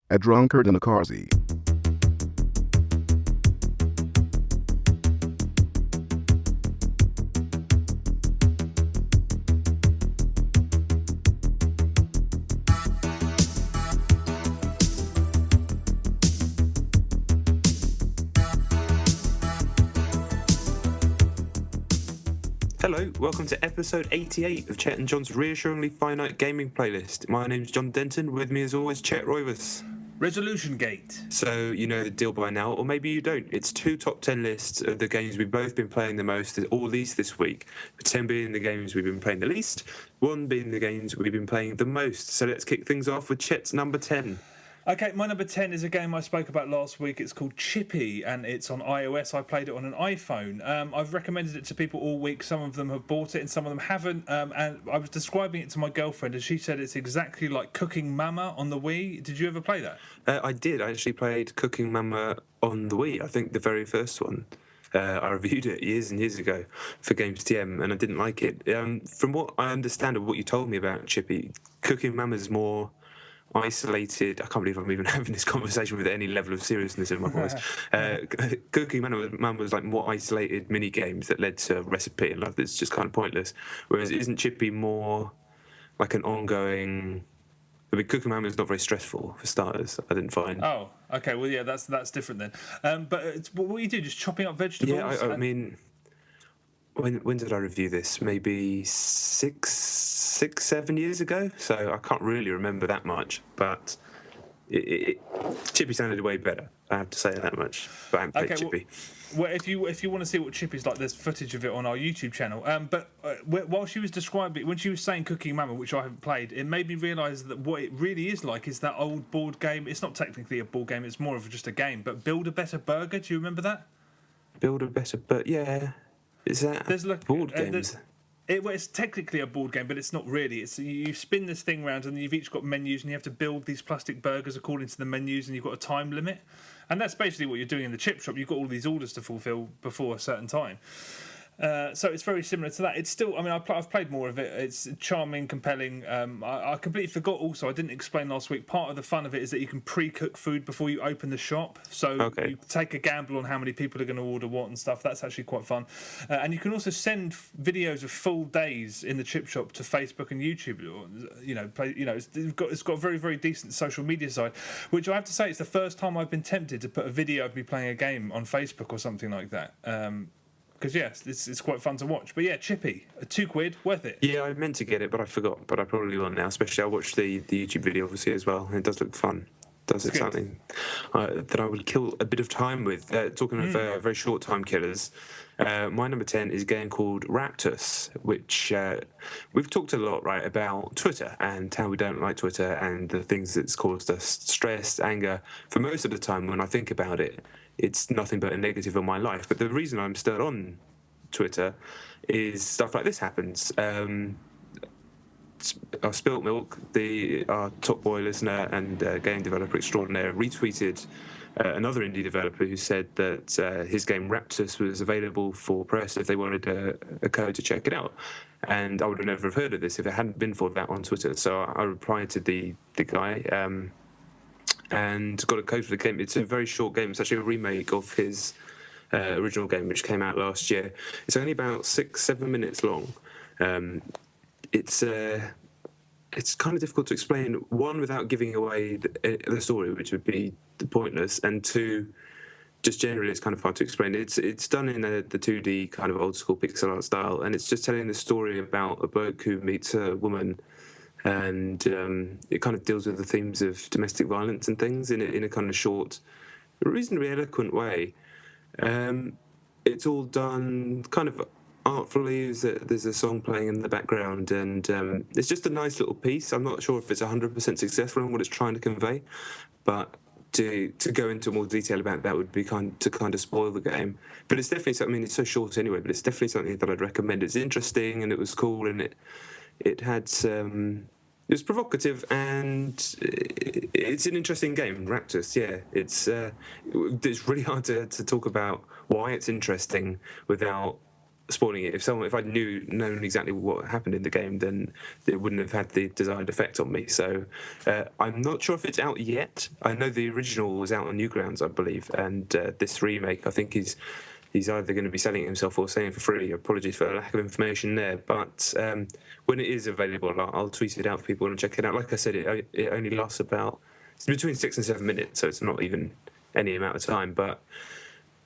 A drunkard in a car seat. Hello, welcome to episode 88 of Chet and John's reassuringly finite gaming playlist. My name's John Denton, with me as always Chet Roivas. Resolution Gate. So you know the deal by now, or maybe you don't. It's two top 10 lists of the games we've both been playing the most, all these this week. 10 being the games we've been playing the least, 1 being the games we've been playing the most. So let's kick things off with Chet's number 10. Okay, my number 10 is a game I spoke about last week. It's called Chippy, and it's on iOS. I played it on an iPhone. I've recommended it to people all week. Some of them have bought it and some of them haven't. And I was describing it to my girlfriend, and she said it's exactly like Cooking Mama on the Wii. Did you ever play that? I did. I actually played Cooking Mama on the Wii, I think the very first one. I reviewed it years and years ago for Games TM, and I didn't like it. From what I understand of what you told me about Chippy, Cooking Mama's more isolated. I can't believe I'm even having this conversation with any level of seriousness in my voice. Cooking Mama was like more isolated mini games that led to a recipe and love that's just kind of pointless. Whereas isn't Chippy more like an ongoing? I mean, Cooking Mama is not very stressful for starters. I didn't find. Oh, okay. Well, yeah, that's different then. But what you do, just chopping up vegetables. Yeah, I mean, when did I review this? Maybe six, 7 years ago. So I can't really remember that much. But Chippy sounded way better. I have to say that much. But I haven't played Chippy. Well, if you want to see what Chippy's like, there's footage of it on our YouTube channel. But while she was describing it, when she was saying Cooking Mama, which I haven't played, it made me realise that what it really is like is that old board game. It's not technically a board game; it's more of just a game. But Build a Better Burger. Do you remember that? Build a Better Burger. Yeah. Is that board games? It's technically a board game, but it's not really. It's you spin this thing around, and you've each got menus, and you have to build these plastic burgers according to the menus, and you've got a time limit. And that's basically what you're doing in the chip shop. You've got all these orders to fulfil before a certain time. So it's very similar to that. It's still, I mean, I've played more of it. It's charming, compelling. I completely forgot also, I didn't explain last week, part of the fun of it is that you can pre-cook food before you open the shop. So you take a gamble on how many people are going to order what and stuff. That's actually quite fun. And you can also send videos of full days in the chip shop to Facebook and YouTube. It's got a very, very decent social media side, which I have to say it's the first time I've been tempted to put a video of me playing a game on Facebook or something like that. Because yes, it's quite fun to watch. But yeah, Chippy, £2, worth it. Yeah, I meant to get it, but I forgot. But I probably will now. Especially I watched the YouTube video obviously as well. It does look fun. Does look something that I would kill a bit of time with. Talking of very short time killers, my number 10 is a game called Raptus, which we've talked a lot, right, about Twitter and how we don't like Twitter and the things that's caused us stress, anger. For most of the time, when I think about it, it's nothing but a negative in my life. But the reason I'm still on Twitter is stuff like this happens. Spilt Milk, our Top Boy listener and game developer extraordinaire, retweeted another indie developer who said that his game Raptus was available for press if they wanted a code to check it out. And I would have never have heard of this if it hadn't been for that on Twitter. So I replied to the guy and got a code for the game. It's a very short game. It's actually a remake of his original game, which came out last year. It's only about 6-7 minutes long. It's kind of difficult to explain, one, without giving away the story, which would be pointless, and two, just generally it's kind of hard to explain. It's done in the 2D kind of old school pixel art style, and it's just telling the story about a bloke who meets a woman, and it kind of deals with the themes of domestic violence and things in a kind of short, reasonably eloquent way. It's all done kind of artfully. There's a song playing in the background, and it's just a nice little piece. I'm not sure if it's 100% successful in what it's trying to convey, but to go into more detail about that would be kind of spoil the game. But it's definitely something. I mean, it's so short anyway, but it's definitely something that I'd recommend. It's interesting and it was cool, and it had some. It was provocative, and it's an interesting game, Raptus. Yeah, it's really hard to talk about why it's interesting without spoiling it. If I known exactly what happened in the game, then it wouldn't have had the desired effect on me. So I'm not sure if it's out yet. I know the original was out on Newgrounds, I believe, and this remake, I think he's either going to be selling it himself or selling it for free. Apologies for the lack of information there, but when it is available, I'll tweet it out for people and check it out. Like I said, it only lasts it's between 6 and 7 minutes, so it's not even any amount of time, but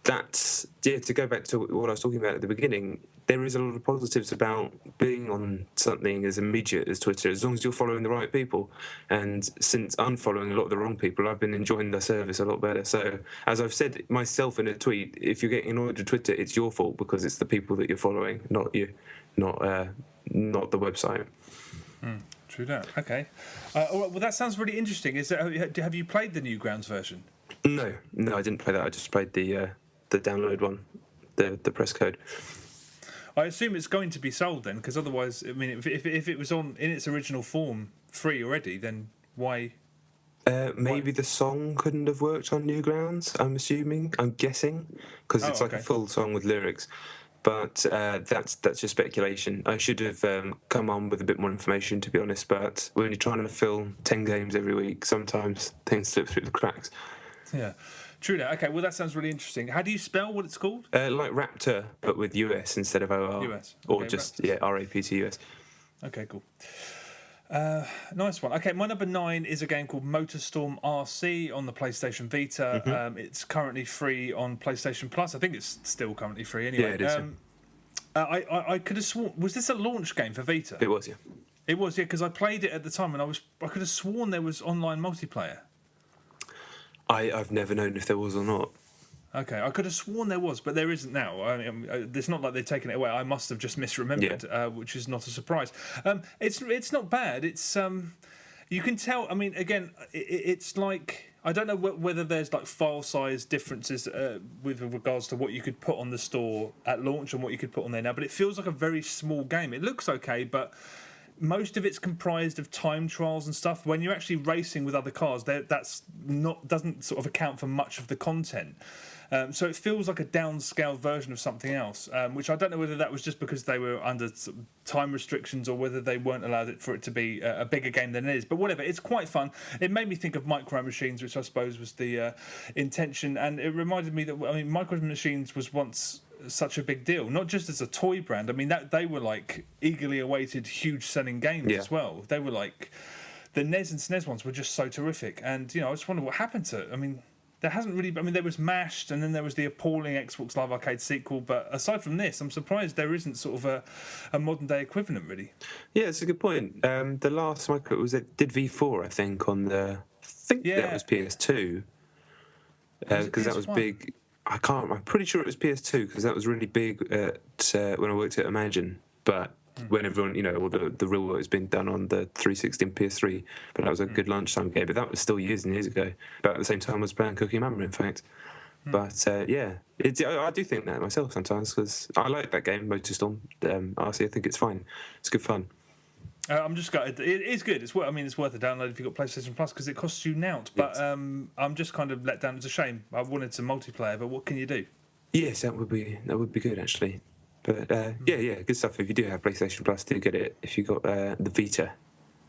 to go back to what I was talking about at the beginning, there is a lot of positives about being on something as immediate as Twitter, as long as you're following the right people. And since unfollowing a lot of the wrong people, I've been enjoying the service a lot better. So, as I've said myself in a tweet, if you're getting annoyed with Twitter, it's your fault because it's the people that you're following, not you, not the website. True that. Okay. Well, that sounds really interesting. Have you played the Newgrounds version? No, I didn't play that. I just played the download one, the press code. I assume it's going to be sold then, because otherwise, I mean, if it was in its original form free already, then why? Maybe the song couldn't have worked on Newgrounds. I'm guessing, because it's like a full song with lyrics. But that's just speculation. I should have come on with a bit more information, to be honest. But when you're trying to fill 10 games every week, sometimes things slip through the cracks. Yeah. True that. Okay, well, that sounds really interesting. How do you spell what it's called? Like Raptor, but with US instead of OR. US. Or just, Raptus. US. Okay, cool. Nice one. Okay, my number 9 is a game called Motorstorm RC on the PlayStation Vita. Mm-hmm. It's currently free on PlayStation Plus. I think it's still currently free anyway. Yeah, it is. I could have sworn... Was this a launch game for Vita? It was, yeah. It was, yeah, because I played it at the time and I could have sworn there was online multiplayer. I've never known if there was or not. Okay, I could have sworn there was, but there isn't now. I mean, it's not like they've taken it away. I must have just misremembered, which is not a surprise. It's not bad. It's you can tell. I mean, again, it's like I don't know whether there's like file size differences with regards to what you could put on the store at launch and what you could put on there now. But it feels like a very small game. It looks okay, but most of it's comprised of time trials and stuff. When you're actually racing with other cars, doesn't sort of account for much of the content. So it feels like a downscaled version of something else, which I don't know whether that was just because they were under time restrictions or whether they weren't allowed for it to be a bigger game than it is. But whatever, it's quite fun. It made me think of Micro Machines, which I suppose was the intention, and it reminded me that Micro Machines was once such a big deal, not just as a toy brand. I mean, that they were like eagerly awaited, huge selling games as well. They were like the NES and SNES ones were just so terrific, and I just wonder what happened to it. I mean, there hasn't really. I mean, there was Mashed, and then there was the appalling Xbox Live Arcade sequel. But aside from this, I'm surprised there isn't sort of a modern day equivalent, really. Yeah, it's a good point. The last Micro did V4, I think, on the. I think that was PS2, because that was big. I'm pretty sure it was PS2 because that was really big when I worked at Imagine. But when everyone, all the real work has been done on the 360 and PS3, but that was a good lunchtime game. But that was still years and years ago. About the same time I was playing Cookie Mama, in fact. But I do think that myself sometimes because I like that game, Motorstorm. RC, I think it's fine. It's good fun. I'm just gutted. It is good. It's worth a download if you've got PlayStation Plus because it costs you nought. But I'm just kind of let down. It's a shame. I wanted some multiplayer, but what can you do? Yes, that would be good actually. But good stuff. If you do have PlayStation Plus, do get it. If you got the Vita.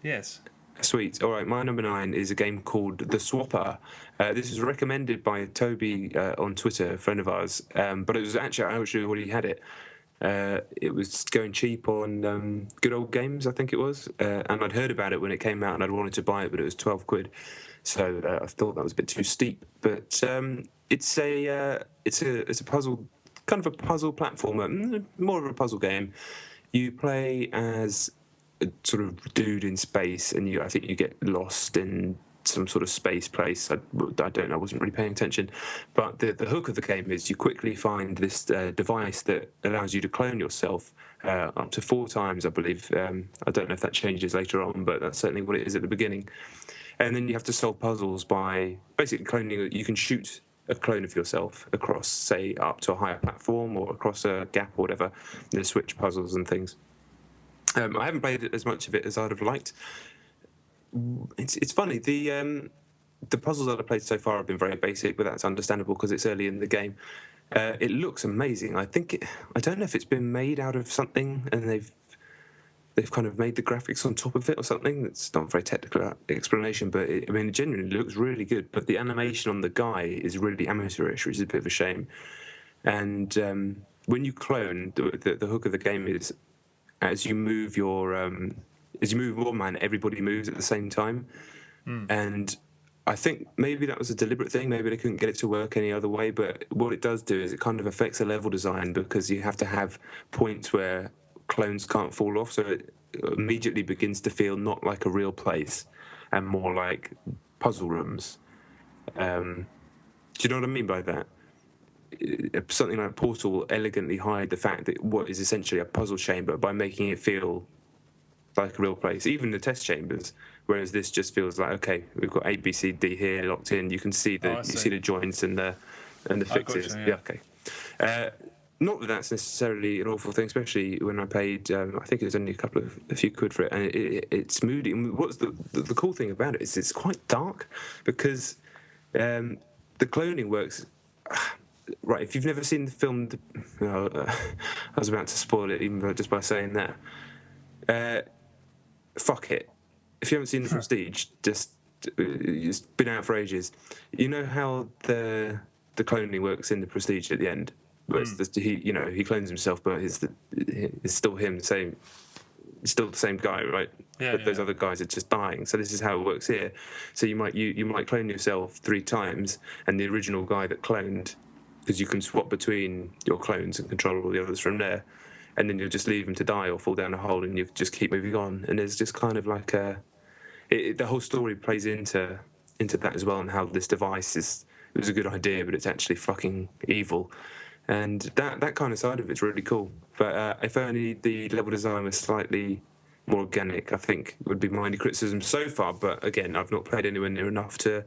Yes. Sweet. All right, my number 9 is a game called The Swapper. This was recommended by Toby on Twitter, a friend of ours. But it was actually I already had it. It was going cheap on Good Old Games, I think it was, and I'd heard about it when it came out, and I'd wanted to buy it, but it was £12. So I thought that was a bit too steep. But it's a puzzle, kind of a puzzle platformer, more of a puzzle game. You play as a sort of dude in space, and I think you get lost in some sort of space place. I don't know, I wasn't really paying attention. But the hook of the game is you quickly find this device that allows you to clone yourself up to 4 times, I believe. I don't know if that changes later on, but that's certainly what it is at the beginning. And then you have to solve puzzles by basically cloning. You can shoot a clone of yourself across, say, up to a higher platform or across a gap or whatever. There's switch puzzles and things. I haven't played as much of it as I'd have liked. It's funny. The puzzles that I've played so far have been very basic, but that's understandable because it's early in the game. It looks amazing. I don't know if it's been made out of something, and they've kind of made the graphics on top of it or something. That's not a very technical explanation, but it genuinely looks really good. But the animation on the guy is really amateurish, which is a bit of a shame. And when you clone, the hook of the game is as you move one man, everybody moves at the same time. And I think maybe that was a deliberate thing. Maybe they couldn't get it to work any other way. But what it does do is it kind of affects the level design, because you have to have points where clones can't fall off. So it immediately begins to feel not like a real place and more like puzzle rooms. Do you know what I mean by that? Something like Portal will elegantly hide the fact that what is essentially a puzzle chamber by making it feel like a real place, even the test chambers. Whereas this just feels like, okay, we've got A, B, C, D here locked in. You can see the joints and the fixes. Gotcha, yeah. Okay. Not that that's necessarily an awful thing, especially when I paid. I think it was only a few quid for it, and it's moody. And what's the cool thing about it is it's quite dark, because the cloning works. Right, if you've never seen the film, I was about to spoil it even just by saying that. Fuck it. If you haven't seen The Prestige, it's been out for ages. You know how the cloning works in The Prestige at the end? Where he clones himself, but it's still him, still the same guy, right? Yeah, but those other guys are just dying. So this is how it works here. So you might clone yourself 3 times, and the original guy that cloned, because you can swap between your clones and control all the others from there, and then you'll just leave them to die or fall down a hole, and you just keep moving on. And there's just kind of like the whole story plays into that as well, and how this device it was a good idea, but it's actually fucking evil. And that kind of side of it's really cool. But if only the level design was slightly more organic, I think would be my only criticism so far. But again, I've not played anywhere near enough to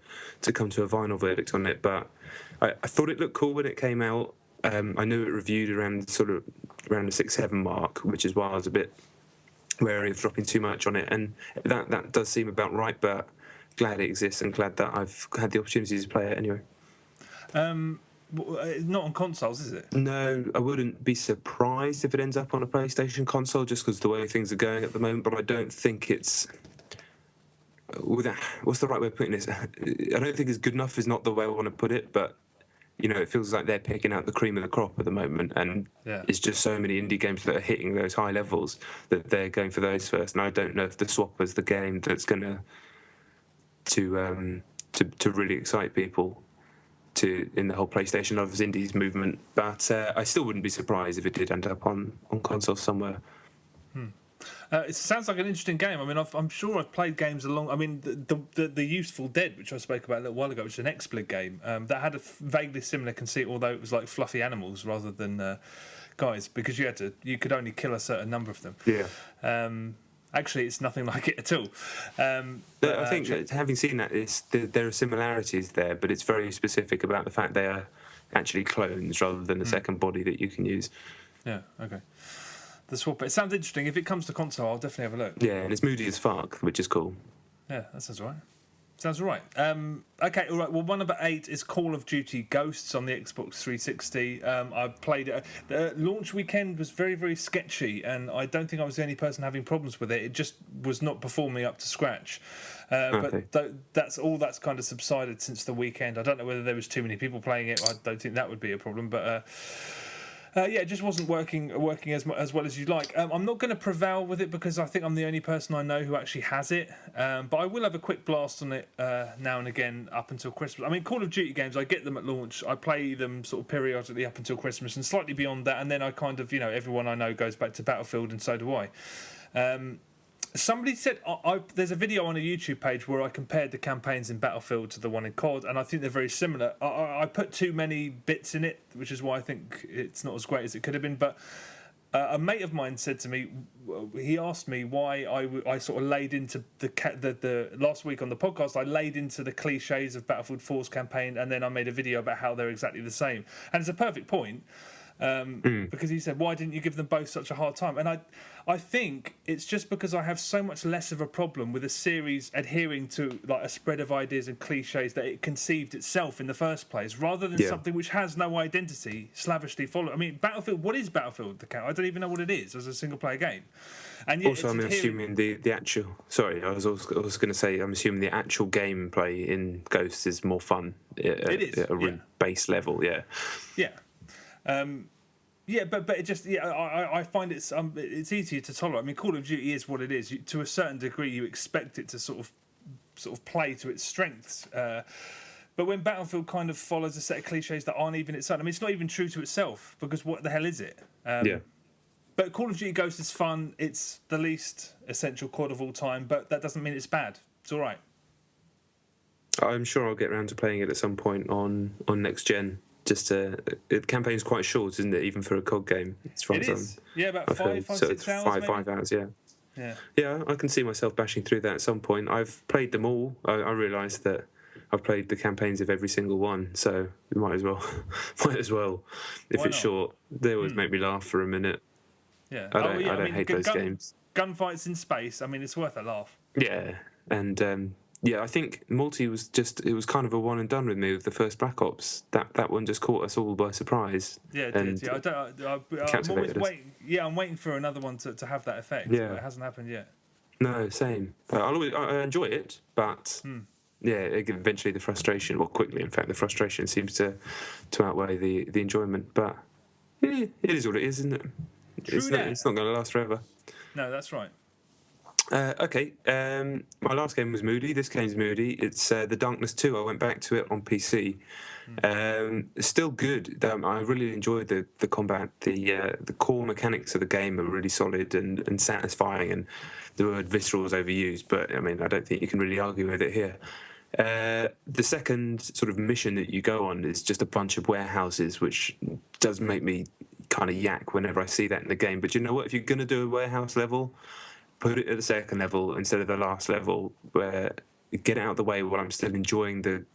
come to a final verdict on it. But I thought it looked cool when it came out. I knew it reviewed around the 6-7 mark, which is why I was a bit wary of dropping too much on it. And that does seem about right. But glad it exists, and glad that I've had the opportunity to play it anyway. Not on consoles, is it? No, I wouldn't be surprised if it ends up on a PlayStation console, just because the way things are going at the moment. But I don't think it's. What's the right way of putting this? I don't think it's good enough is not the way I want to put it, but it feels like they're picking out the cream of the crop at the moment, and it's just so many indie games that are hitting those high levels that they're going for those first. And I don't know if the Swap is the game that's going to really excite people in the whole PlayStation lovers indies movement. But I still wouldn't be surprised if it did end up on console somewhere. It sounds like an interesting game. I mean, I'm sure I've played games along. I mean, the Useful Dead, which I spoke about a little while ago, which is an XSplit game, that had a vaguely similar conceit, although it was like fluffy animals rather than guys, because you could only kill a certain number of them. Yeah. Actually, it's nothing like it at all. I think that having seen that, there are similarities there, but it's very specific about the fact they are actually clones rather than a second body that you can use. Yeah. Okay. The Swap. It sounds interesting. If it comes to console, I'll definitely have a look. Yeah, and it's moody as fuck, which is cool. Yeah, that sounds all right. Sounds all right. Okay, all right. Well, one number 8 is Call of Duty Ghosts on the Xbox 360. I played it. The launch weekend was very, very sketchy, and I don't think I was the only person having problems with it. It just was not performing up to scratch. Okay. But that's kind of subsided since the weekend. I don't know whether there was too many people playing it. I don't think that would be a problem, but. It just wasn't working as well as you'd like. I'm not going to prevail with it because I think I'm the only person I know who actually has it. But I will have a quick blast on it now and again up until Christmas. I mean, Call of Duty games, I get them at launch. I play them sort of periodically up until Christmas and slightly beyond that. And then I kind of, everyone I know goes back to Battlefield, and so do I. Somebody said there's a video on a YouTube page where I compared the campaigns in Battlefield to the one in COD, and I think they're very similar. I put too many bits in it, which is why I think it's not as great as it could have been. But a mate of mine said to me, he asked me why I sort of laid into the last week on the podcast. I laid into the cliches of Battlefield 4's campaign, and then I made a video about how they're exactly the same. And it's a perfect point. Because he said, why didn't you give them both such a hard time? And I think it's just because I have so much less of a problem with a series adhering to like a spread of ideas and cliches that it conceived itself in the first place, rather than something which has no identity, slavishly followed. I mean, Battlefield, what is Battlefield? I don't even know what it is as a single-player game. And yet also, I'm assuming the actual... Sorry, I was also going to say, I'm assuming the actual gameplay in Ghosts is more fun. It is, at a base level, yeah. Yeah. But it just I find it's easier to tolerate. I mean, Call of Duty is what it is. To a certain degree, you expect it to sort of play to its strengths. But when Battlefield kind of follows a set of cliches that aren't even its own, I mean, it's not even true to itself, because what the hell is it? But Call of Duty Ghosts is fun. It's the least essential COD of all time, but that doesn't mean it's bad. It's all right. I'm sure I'll get around to playing it at some point on next gen. The campaign's quite short, isn't it? Even for a COD game, it's about 5, 6 hours. Five hours, yeah. I can see myself bashing through that at some point. I've played them all. I realised that I've played the campaigns of every single one, so we might as well. If it's short, they always make me laugh for a minute. Yeah, I don't hate those games. Gunfights in space. I mean, it's worth a laugh. Yeah, and I think multi was kind of a one and done with me with the first Black Ops. That one just caught us all by surprise. Yeah, it did. I'm always waiting. Yeah, I'm waiting for another one to have that effect. Yeah, but it hasn't happened yet. No, same. I enjoy it, but eventually the frustration, quickly in fact, the frustration seems to outweigh the enjoyment. But it is what it is, isn't it? It's not going to last forever. No, that's right. Okay, my last game was moody. This game's moody. It's The Darkness 2. I went back to it on PC. It's still good. I really enjoyed the combat. The core mechanics of the game are really solid and satisfying, and the word visceral is overused, but I mean, I don't think you can really argue with it here. The second sort of mission that you go on is just a bunch of warehouses, which does make me kind of yak whenever I see that in the game. But you know what? If you're going to do a warehouse level, put it at the second level instead of the last level, where get it out of the way while I'm still enjoying the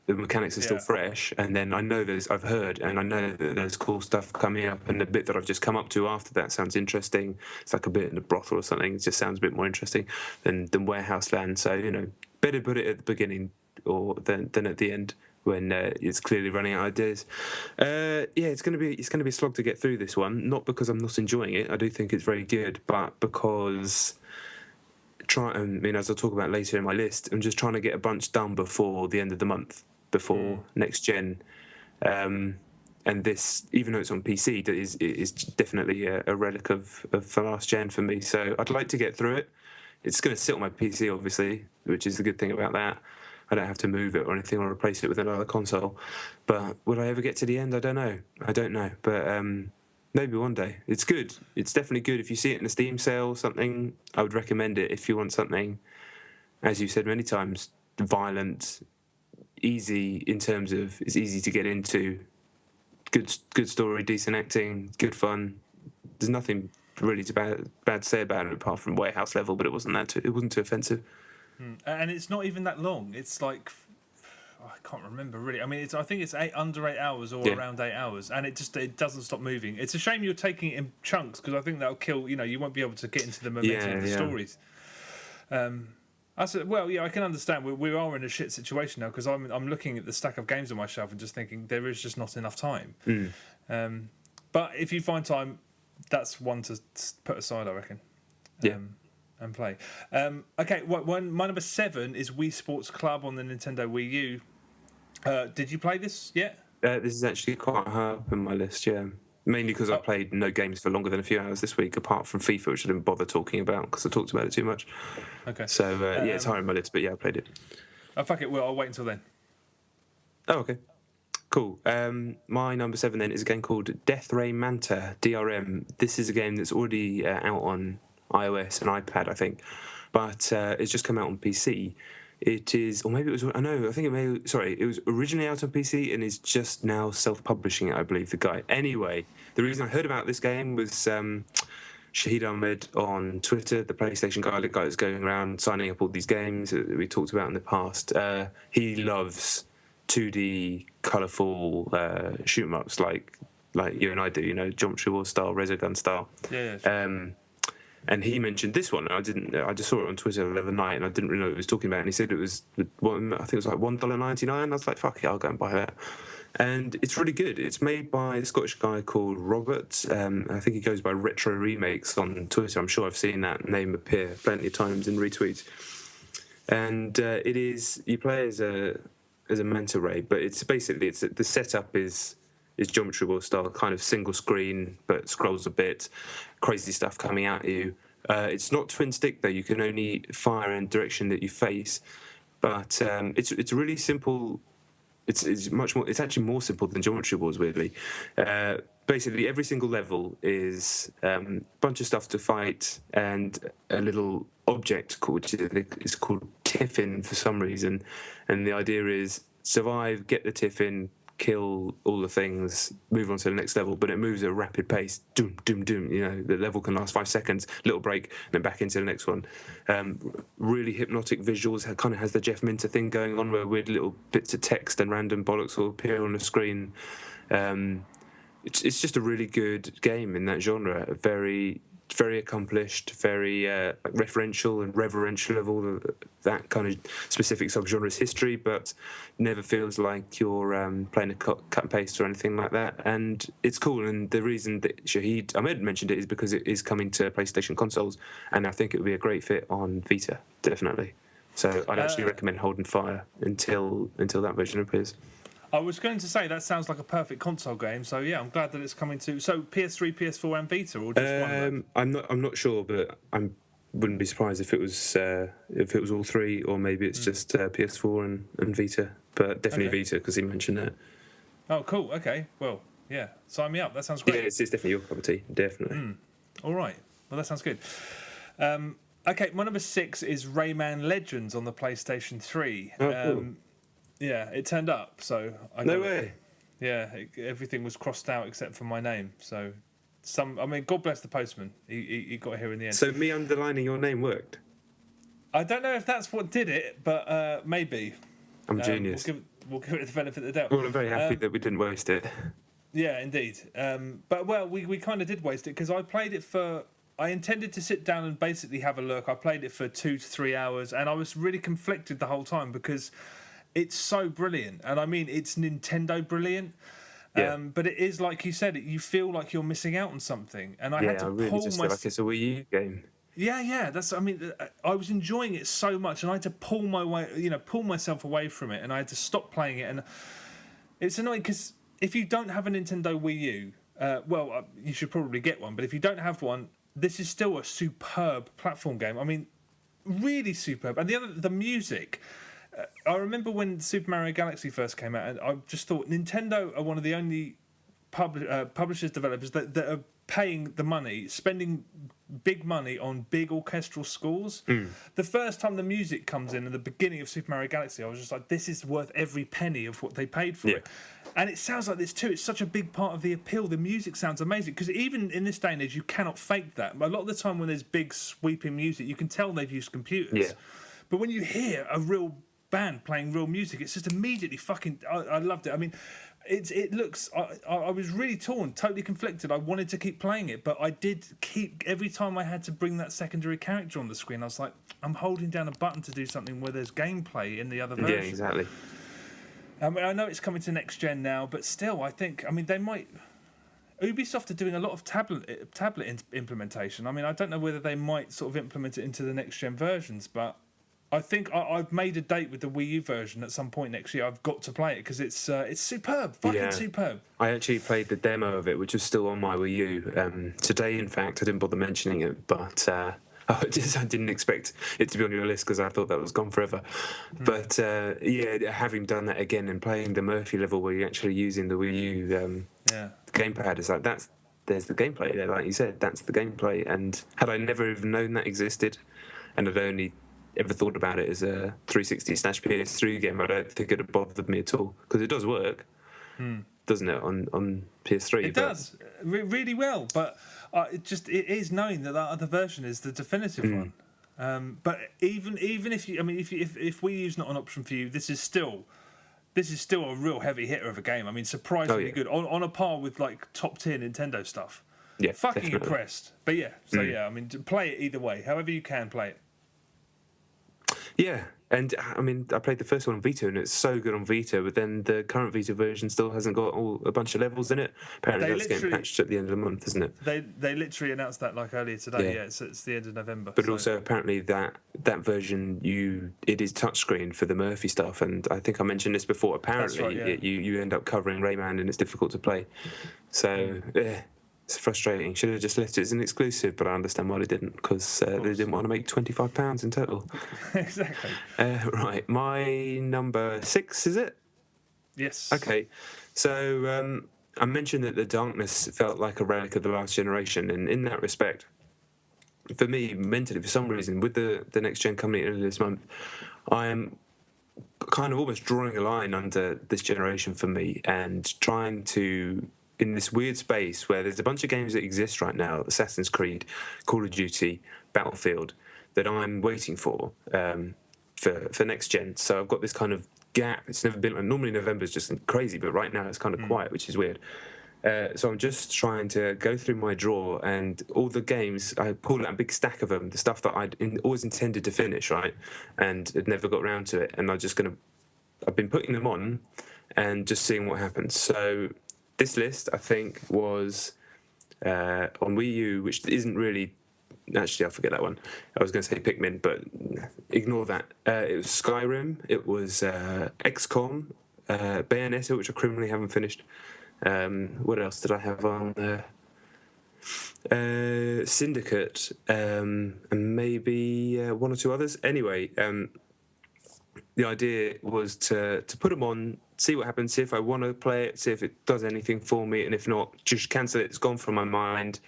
mechanics are still fresh, and then I've heard and I know that there's cool stuff coming up, and the bit that I've just come up to after that sounds interesting. It's like a bit in a brothel or something. It just sounds a bit more interesting than Warehouse Land. So better put it at the beginning than at the end when it's clearly running out of ideas. It's going to be a slog to get through this one. Not because I'm not enjoying it. I do think it's very good, but because as I'll talk about later in my list, I'm just trying to get a bunch done before the end of the month, before next gen. And this, even though it's on PC, is definitely a relic of the last gen for me. So I'd like to get through it. It's going to sit on my PC, obviously, which is the good thing about that. I don't have to move it or anything or replace it with another console. But will I ever get to the end? I don't know. But maybe one day. It's good. It's definitely good. If you see it in a Steam sale or something, I would recommend it if you want something, as you said many times, violent, easy in terms of it's easy to get into, good story, decent acting, good fun. There's nothing really bad to say about it apart from warehouse level, but it wasn't too offensive. And it's not even that long. It's like, I can't remember really. I mean, I think it's under 8 hours or around 8 hours, and it doesn't stop moving. It's a shame you're taking it in chunks, because I think that'll kill. You won't be able to get into the momentum of the stories. I said, I can understand. We are in a shit situation now, because I'm looking at the stack of games on my shelf and just thinking there is just not enough time. But if you find time, that's one to put aside, I reckon. And play. Okay, my number 7 is Wii Sports Club on the Nintendo Wii U. Did you play this yet? This is actually quite high up in my list, mainly because I played no games for longer than a few hours this week, apart from FIFA, which I didn't bother talking about because I talked about it too much. Okay. So, it's higher in my list, but I played it. Oh, fuck it, I'll wait until then. Oh, okay. Cool. My number 7 then is a game called Death Ray Manta, DRM. This is a game that's already out on iOS and iPad, I think, but it's just come out on PC. It is, or maybe it was. It was originally out on PC and is just now self-publishing it, I believe. The guy. Anyway, the reason I heard about this game was Shahid Ahmed on Twitter, the PlayStation guy, the guy that's going around signing up all these games that we talked about in the past. He loves 2D, colourful shoot 'em ups like like you and I do, Geometry War style, Resogun style. Yeah. Sure. And he mentioned this one. I didn't. I just saw it on Twitter the other night, and I didn't really know what he was talking about. And he said it was I think it was like $1.99. I was like, fuck it, I'll go and buy that. And it's really good. It's made by a Scottish guy called Robert. I think he goes by Retro Remakes on Twitter. I'm sure I've seen that name appear plenty of times in retweets. And it is, you play as a manta ray, but it's basically the setup is Geometry War style, kind of single screen, but scrolls a bit, crazy stuff coming at you. It's not twin stick though; you can only fire in direction that you face. But it's really simple. It's much more. It's actually more simple than Geometry Wars, weirdly. Basically, every single level is a bunch of stuff to fight and a little object which is called Tiffin for some reason, and the idea is survive, get the Tiffin, kill all the things, move on to the next level, but it moves at a rapid pace. Doom, doom, doom. The level can last 5 seconds, little break, and then back into the next one. Really hypnotic visuals. It kind of has the Jeff Minter thing going on, where weird little bits of text and random bollocks will appear on the screen. It's just a really good game in that genre. Very, very accomplished, very referential and reverential of all of that kind of specific subgenre's history, but never feels like you're playing a cut and paste or anything like that. And it's cool. And the reason that Shahid Ahmed mentioned it is because it is coming to PlayStation consoles, and I think it would be a great fit on Vita, definitely. So I'd actually recommend holding fire until that version appears. I was going to say that sounds like a perfect console game, so yeah, I'm glad that it's coming to. So PS3, PS4, and Vita, or just one of them? I'm not sure, but I wouldn't be surprised if it was all three, or maybe it's just PS4 and Vita, but definitely Vita because he mentioned that. Oh, cool. Okay, well, yeah, sign me up. That sounds great. Yeah, it's definitely your cup of tea, definitely. All right, well that sounds good. Okay, my number 6 is Rayman Legends on the PlayStation 3. Oh, cool. Yeah, it turned up, so I No way. Yeah, everything was crossed out except for my name. So, God bless the postman. He got here in the end. So me underlining your name worked? I don't know if that's what did it, but maybe. I'm genius. We'll give it the benefit of the doubt. Well, I'm very happy that we didn't waste it. Yeah, indeed. But we kind of did waste it because I played it for. I intended to sit down and basically have a look. I played it for 2 to 3 hours, and I was really conflicted the whole time because it's so brilliant, and I mean it's Nintendo brilliant. Yeah. But it is like you said, you feel like you're missing out on something, and I had to really pull just feel like it's a Wii U game. Yeah. I was enjoying it so much, and I had to pull myself away from it, and I had to stop playing it. And it's annoying because if you don't have a Nintendo Wii U, you should probably get one. But if you don't have one, this is still a superb platform game. I mean, really superb. And the music. I remember when Super Mario Galaxy first came out, and I just thought Nintendo are one of the only publishers, developers that are paying the money, spending big money on big orchestral scores. The first time the music comes in the beginning of Super Mario Galaxy, I was just like, this is worth every penny of what they paid for it. And it sounds like this too. It's such a big part of the appeal. The music sounds amazing because even in this day and age, you cannot fake that. A lot of the time when there's big sweeping music, you can tell they've used computers. Yeah. But when you hear a real band playing real music, it's just immediately fucking. I loved it. I mean, it looks. I was really torn, totally conflicted. I wanted to keep playing it, but I did keep every time I had to bring that secondary character on the screen. I was like, I'm holding down a button to do something where there's gameplay in the other version. Yeah, exactly. I know it's coming to next gen now, but still, I think. I mean, they might. Ubisoft are doing a lot of tablet implementation. I mean, I don't know whether they might sort of implement it into the next gen versions, but I think I've made a date with the Wii U version at some point next year. I've got to play it because it's superb, superb. I actually played the demo of it, which was still on my Wii U today. In fact, I didn't bother mentioning it, but I didn't expect it to be on your list because I thought that was gone forever. But having done that again and playing the Murphy level where you're actually using the Wii U gamepad, it's like there's the gameplay there, like you said, that's the gameplay. And had I never even known that existed, and I'd only ever thought about it as a 360/PS3 game, I don't think it'd have bothered me at all because it does work, doesn't it, on PS3? It does really well, but it is knowing that other version is the definitive one. But even if you, I mean, if Wii U's not an option for you, this is still this is still a real heavy hitter of a game. I mean, surprisingly good, on a par with like top tier Nintendo stuff. Yeah, fucking definitely. Impressed. But yeah, so yeah, I mean, play it either way, however you can play it. Yeah, and I mean, I played the first one on Vita, and it's so good on Vita. But then the current Vita version still hasn't got a bunch of levels in it. Apparently, that's getting patched at the end of the month, isn't it? They literally announced that like earlier today. Yeah, it's the end of November. But also, apparently, that version it is touchscreen for the Murphy stuff, and I think I mentioned this before. Apparently, you end up covering Rayman, and it's difficult to play. So it's frustrating. Should have just left it as an exclusive, but I understand why they didn't, because they didn't want to make £25 in total. Exactly. Right, my number 6, is it? Yes. Okay, so I mentioned that the darkness felt like a relic of the last generation, and in that respect, for me, mentally, for some reason, with the next gen coming in this month, I am kind of almost drawing a line under this generation for me, and trying to, in this weird space where there's a bunch of games that exist right now, Assassin's Creed, Call of Duty, Battlefield, that I'm waiting for next gen. So I've got this kind of gap. It's never been, normally November's just crazy, but right now it's kind of quiet, which is weird. So I'm just trying to go through my drawer, and all the games, I pulled out a big stack of them, the stuff that I'd always intended to finish, right, and had never got around to it, and I've been putting them on and just seeing what happens. So this list, I think, was on Wii U, which isn't really... Actually, I forget that one. I was going to say Pikmin, but ignore that. It was Skyrim. It was XCOM, Bayonetta, which I criminally haven't finished. What else did I have on there? Syndicate, and maybe one or two others. Anyway, the idea was to put them on, see what happens, see if I want to play it, see if it does anything for me, and if not, just cancel it. It's gone from my mind.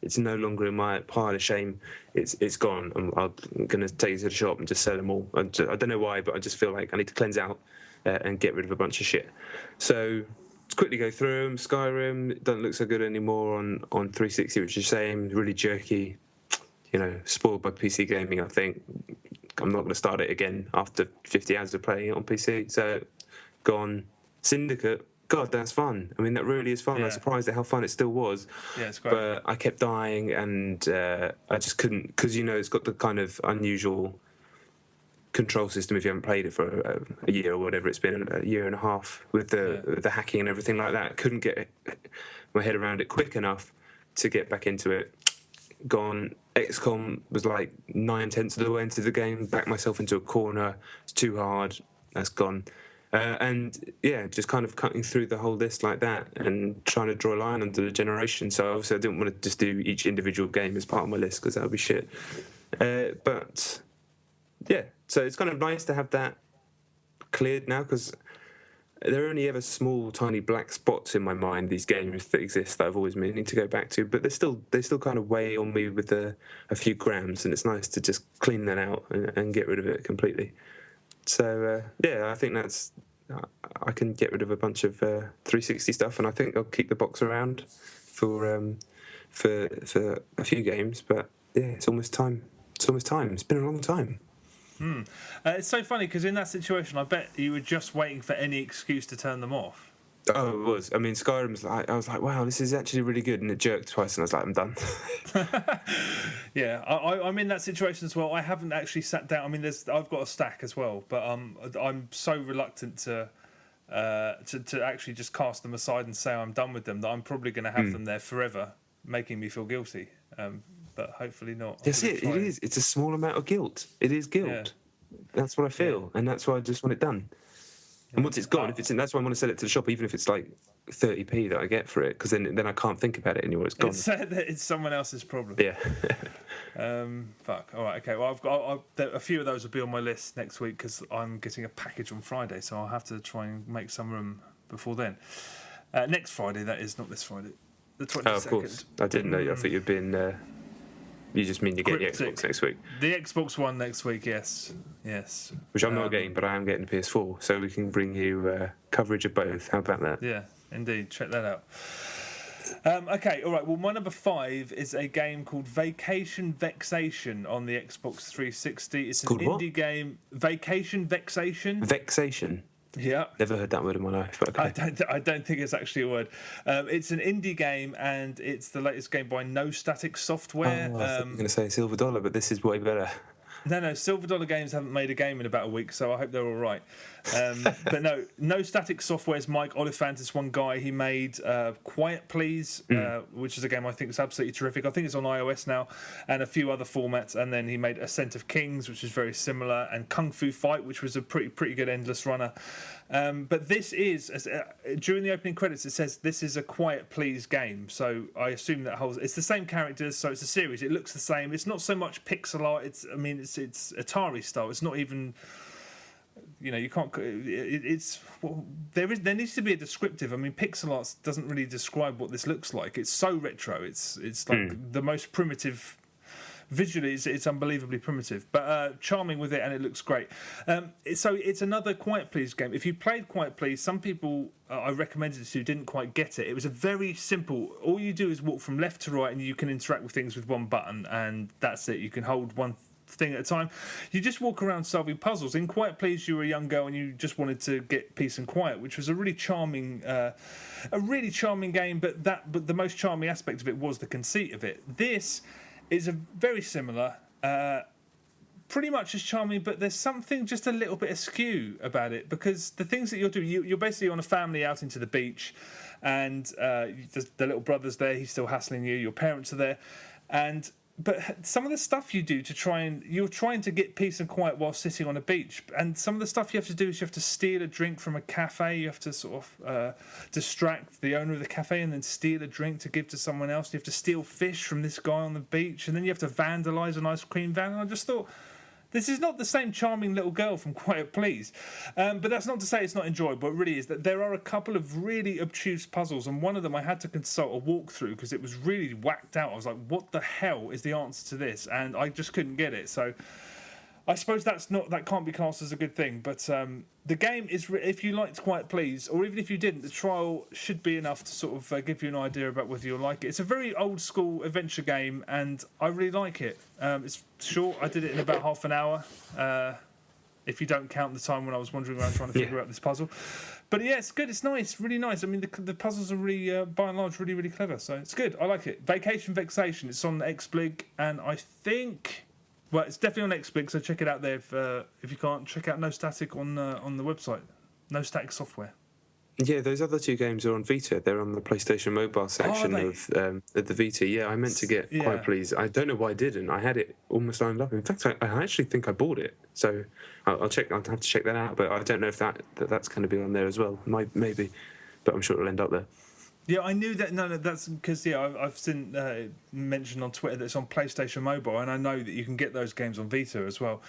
It's no longer in my pile of shame. It's gone. I'm going to take it to the shop and just sell them all. I don't know why, but I just feel like I need to cleanse out and get rid of a bunch of shit. So let's quickly go through them. Skyrim doesn't look so good anymore on 360, which is a shame. Really jerky. Spoiled by PC gaming, I think. I'm not going to start it again after 50 hours of playing it on PC. So, gone. Syndicate, God, that's fun. I mean, that really is fun. Yeah. I'm surprised at how fun it still was. Yeah, it's great. But I kept dying, and I just couldn't, because, it's got the kind of unusual control system if you haven't played it for a year or whatever it's been, a year and a half, with the hacking and everything like that. Couldn't get my head around it quick enough to get back into it. Gone. XCOM was like 9/10 of the way into the game, backed myself into a corner. It's too hard. That's gone. And just kind of cutting through the whole list like that and trying to draw a line under the generation. So obviously I didn't want to just do each individual game as part of my list, because that would be shit. But yeah, so it's kind of nice to have that cleared now, because there are only ever small, tiny black spots in my mind, these games that exist that I've always meaning to go back to, but they still kind of weigh on me with a few grams, and it's nice to just clean that out and get rid of it completely. So I think I can get rid of a bunch of 360 stuff, and I think I'll keep the box around for a few games. But yeah, it's almost time. It's been a long time. It's so funny, because in that situation, I bet you were just waiting for any excuse to turn them off. Oh, it was. I mean, Skyrim's like, I was like, wow, this is actually really good, and it jerked twice, and I was like, I'm done. Yeah, I'm in that situation as well. I haven't actually sat down. I mean, I've got a stack as well, but I'm so reluctant to actually just cast them aside and say I'm done with them, that I'm probably going to have them there forever, making me feel guilty. But hopefully not. That's it. It is. It's a small amount of guilt. It is guilt. Yeah. That's what I feel, and that's why I just want it done. And once it's gone, that's why I want to sell it to the shop, even if it's like 30p that I get for it, because then I can't think about it anymore. It's gone. It's someone else's problem. Yeah. Fuck. All right. Okay. Well, I've got a few of those will be on my list next week, because I'm getting a package on Friday, so I'll have to try and make some room before then. Next Friday, that is, not this Friday, the 22nd. Oh, of course. I didn't know. I thought you'd been. You just mean you get the Xbox next week? The Xbox One next week, yes. Which I'm not getting, but I am getting the PS4, so we can bring you coverage of both. How about that? Yeah, indeed. Check that out. Okay, all right. Well, my number 5 is a game called Vexation on the Xbox 360. It's an indie game. Vexation. Vexation. Yeah. Never heard that word in my life, but okay. I don't think it's actually a word. It's an indie game, and it's the latest game by No Static Software. I thought you were going to say Silver Dollar, but this is way better. No, Silver Dollar Games haven't made a game in about a week, so I hope they're all right. But no Static Software's Mike Oliphant is one guy. He made Quiet Please, which is a game I think is absolutely terrific. I think it's on iOS now, and a few other formats. And then he made Ascent of Kings, which is very similar, and Kung Fu Fight, which was a pretty good endless runner. But this is, during the opening credits, it says this is a Quiet Please game. So I assume that holds. It's the same characters, so it's a series. It looks the same. It's not so much pixel art. It's Atari style. It's not even. You can't. There needs to be a descriptive. I mean, pixel art doesn't really describe what this looks like. It's so retro. It's like the most primitive. Visually, it's unbelievably primitive, but charming with it, and it looks great. So it's another Quiet Please game. If you played Quiet Please, some people I recommended it to didn't quite get it. It was a very simple. All you do is walk from left to right, and you can interact with things with one button, and that's it. You can hold one thing at a time. You just walk around solving puzzles. In Quiet Please, you were a young girl and you just wanted to get peace and quiet, which was a really charming game. But the most charming aspect of it was the conceit of it. This is a very similar, pretty much as charming, but there's something just a little bit askew about it, because the things that you're doing, you're basically on a family out into the beach, and the little brother's there, he's still hassling you, your parents are there, but some of the stuff you do you're trying to get peace and quiet while sitting on a beach. And some of the stuff you have to do is you have to steal a drink from a cafe. You have to sort of distract the owner of the cafe and then steal a drink to give to someone else. You have to steal fish from this guy on the beach. And then you have to vandalise an ice cream van. And I just thought, this is not the same charming little girl from Quiet Please. But that's not to say it's not enjoyable. It really is. That there are a couple of really obtuse puzzles, and one of them I had to consult a walkthrough because it was really whacked out. I was like, what the hell is the answer to this? And I just couldn't get it. So I suppose that can't be classed as a good thing. But the game is, if you liked Quiet Please, or even if you didn't, the trial should be enough to sort of give you an idea about whether you'll like it. It's a very old school adventure game, and I really like it. It's short. I did it in about half an hour, if you don't count the time when I was wandering around trying to figure out this puzzle. But yeah, it's good. It's nice, really nice. I mean, the puzzles are really, by and large, really, really clever. So it's good. I like it. Vexation. It's on XBlig, and I think. Well, it's definitely on XBlig, so check it out there. If you can't, check out No Static on the website. No Static Software. Yeah, those other two games are on Vita. They're on the PlayStation Mobile section of the Vita. Yeah, I meant to get Quiet Please. I don't know why I didn't. I had it almost lined up. In fact, I actually think I bought it. So I'll check. I'll have to check that out. But I don't know if that's going to be on there as well. Maybe, but I'm sure it'll end up there. Yeah, I knew that. No, that's because I've seen mentioned on Twitter that it's on PlayStation Mobile, and I know that you can get those games on Vita as well,